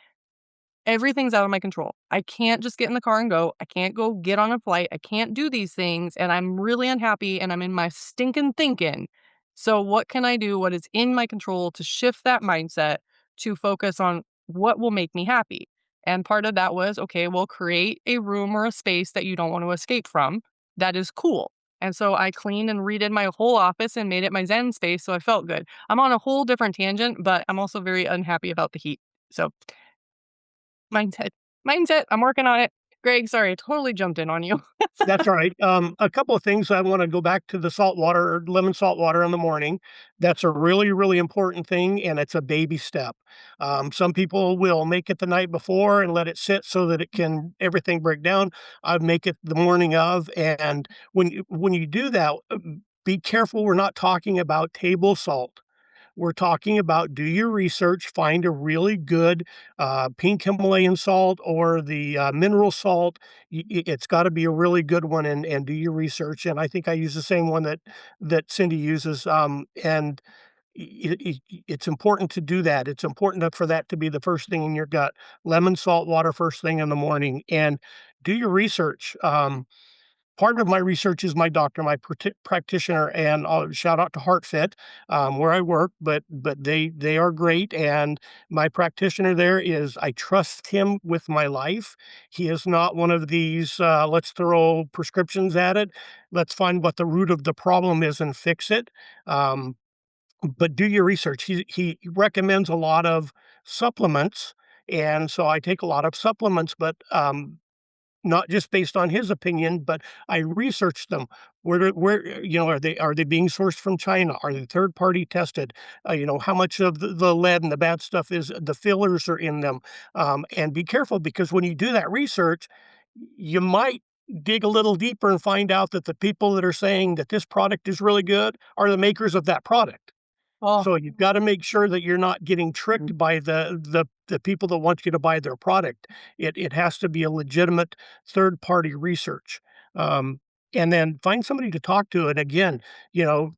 everything's out of my control. I can't just get in the car and go. I can't go get on a flight. I can't do these things. And I'm really unhappy and I'm in my stinking thinking. So, what can I do? What is in my control to shift that mindset to focus on what will make me happy? And part of that was okay, well, create a room or a space that you don't want to escape from that is cool. And so I cleaned and redid my whole office and made it my Zen space. So I felt good. I'm on a whole different tangent, but I'm also very unhappy about the heat. So mindset. Mindset, I'm working on it. Greg, sorry, I totally jumped in on you. That's all right. A couple of things I wanna go back to the salt water or lemon salt water in the morning. That's a really, really important thing, and it's a baby step. Some people will make it the night before and let it sit so that it can everything break down. I make it the morning of, and when you do that, be careful we're not talking about table salt. We're talking about do your research, find a really good pink Himalayan salt or the mineral salt. It's got to be a really good one, and do your research. And I think I use the same one that Cindy uses. And it's important to do that. It's important for that to be the first thing in your gut. Lemon salt water first thing in the morning, and do your research. Part of my research is my doctor, my practitioner, and shout out to HeartFit, where I work, but they are great, and my practitioner there is I trust him with my life. He is not one of these, "Let's throw prescriptions at it. Let's find what the root of the problem is and fix it." Um, but do your research. He recommends a lot of supplements, and so I take a lot of supplements, but, not just based on his opinion, but I researched them. Are they being sourced from China? Are they third party tested? How much of the lead and the bad stuff is the fillers are in them? And be careful because when you do that research, you might dig a little deeper and find out that the people that are saying that this product is really good are the makers of that product. Oh, So you've gotta make sure that you're not getting mm. tricked by the people that want you to buy their product. It has to be a legitimate third-party research. Um, and then find somebody to talk to, and again, you know,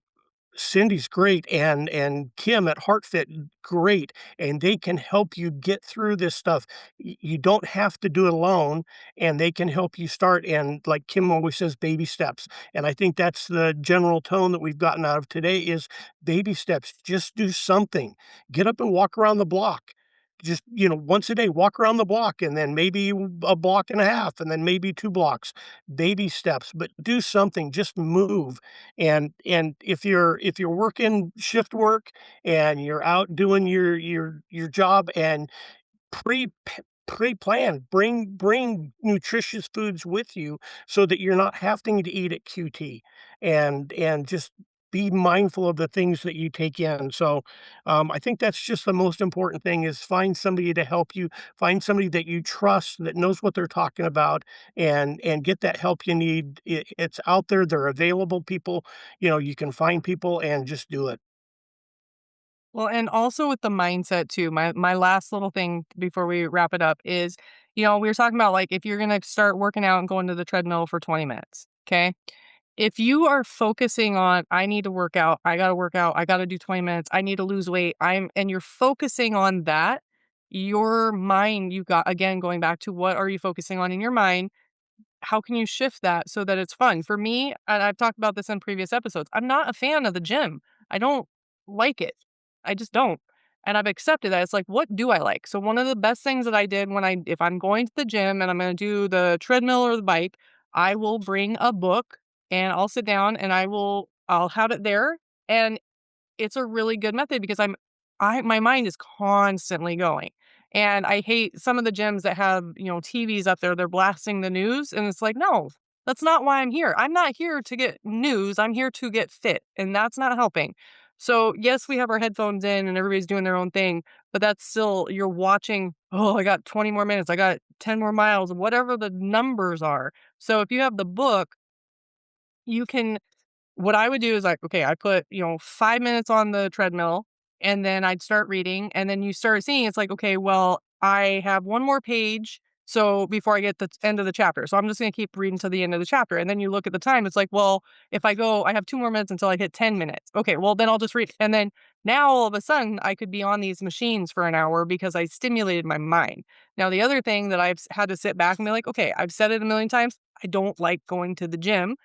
Cindy's great and Kim at HeartFit, great, and they can help you get through this stuff. You don't have to do it alone, and they can help you start, and like Kim always says, baby steps, and I think that's the general tone that we've gotten out of today is baby steps. Just do something. Get up and walk around the block. Just, once a day, walk around the block and then maybe a block and a half and then maybe 2 blocks. Baby steps, but do something, just move. And if you're working shift work and you're out doing your job and pre pre-planned. Bring nutritious foods with you so that you're not having to eat at QT, and just be mindful of the things that you take in. So, I think that's just the most important thing is find somebody to help you, find somebody that you trust that knows what they're talking about, and get that help you need. It's out there, they're available people, you can find people and just do it. Well, and also with the mindset too, my last little thing before we wrap it up is, we were talking about like if you're gonna start working out and going to the treadmill for 20 minutes, okay? If you are focusing on I need to work out, I gotta do 20 minutes, I need to lose weight, and you're focusing on that, your mind, you got again going back to what are you focusing on in your mind, how can you shift that so that it's fun? For me, and I've talked about this in previous episodes, I'm not a fan of the gym. I don't like it. I just don't. And I've accepted that. It's like, what do I like? So one of the best things that I did if I'm going to the gym and I'm going to do the treadmill or the bike, I will bring a book and I'll sit down and I'll have it there. And it's a really good method because my mind is constantly going. And I hate some of the gyms that have, TVs up there, they're blasting the news. And it's like, no, that's not why I'm here. I'm not here to get news. I'm here to get fit. And that's not helping. So, yes, we have our headphones in and everybody's doing their own thing, but that's still, you're watching, oh, I got 20 more minutes. I got 10 more miles, whatever the numbers are. So, if you have the book, you can what I would do is like, okay, I put, 5 minutes on the treadmill and then I'd start reading and then you start seeing it's like, okay, well, I have one more page so before I get the end of the chapter. So I'm just going to keep reading to the end of the chapter. And then you look at the time, it's like, well, if I have 2 more minutes until I hit 10 minutes. Okay, well, then I'll just read. And then now all of a sudden I could be on these machines for an hour because I stimulated my mind. Now, the other thing that had to sit back and be like, okay, I've said it a million times. I don't like going to the gym.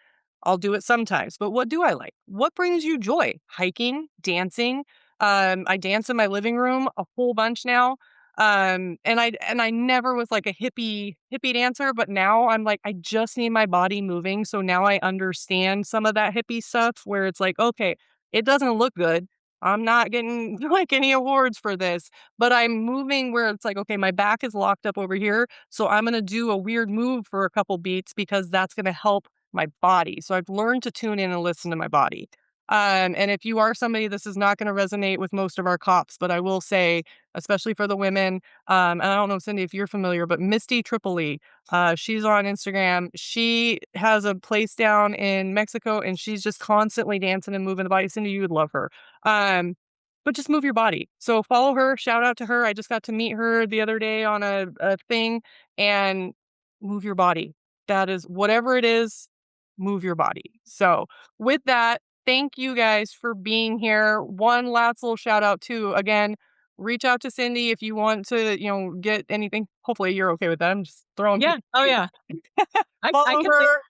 I'll do it sometimes, but what do I like? What brings you joy? Hiking, dancing. I dance in my living room a whole bunch now. And I never was like a hippie dancer, but now I'm like I just need my body moving. So now I understand some of that hippie stuff where it's like, okay, it doesn't look good. I'm not getting like any awards for this, but I'm moving where it's like, okay, my back is locked up over here. So I'm going to do a weird move for a couple beats because that's going to help my body. So I've learned to tune in and listen to my body. And if you are somebody, this is not going to resonate with most of our cops, but I will say, especially for the women, and I don't know, Cindy, if you're familiar, but Misty Tripoli, she's on Instagram. She has a place down in Mexico and she's just constantly dancing and moving the body. Cindy, you would love her. But just move your body. So follow her, shout out to her. I just got to meet her the other day on a thing and move your body. That is whatever it is, move your body. So, with that, thank you guys for being here. One last little shout out too. Again, reach out to Cindy if you want to, get anything. Hopefully, you're okay with that. I'm just throwing Yeah. people. Oh, yeah. I Follow can leave. her.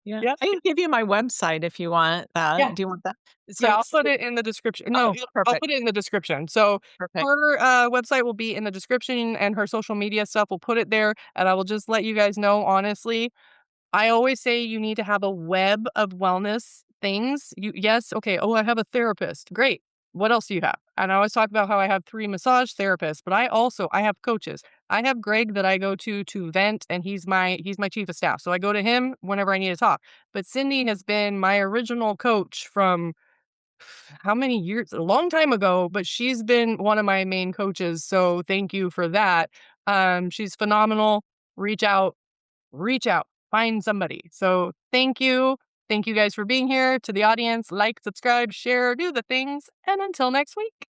Yeah. Yeah, I can give you my website if you want that. yeah, Do you want that? yeah. So I'll it's put it in the description. oh, No, I'll perfect, put it in the description. So perfect. her website will be in the description, and her social media stuff. We'll put it there, and I will just let you guys know honestly. I always say you need to have a web of wellness things. Yes, okay. Oh, I have a therapist. Great. What else do you have? And I always talk about how I have 3 massage therapists, but I have coaches. I have Greg that I go to vent and he's my chief of staff. So I go to him whenever I need to talk. But Cindy has been my original coach from how many years? A long time ago, but she's been one of my main coaches. So thank you for that. She's phenomenal. Reach out reach out, find somebody. So thank you. Thank you guys for being here. To the audience, like, subscribe, share, do the things. And until next week.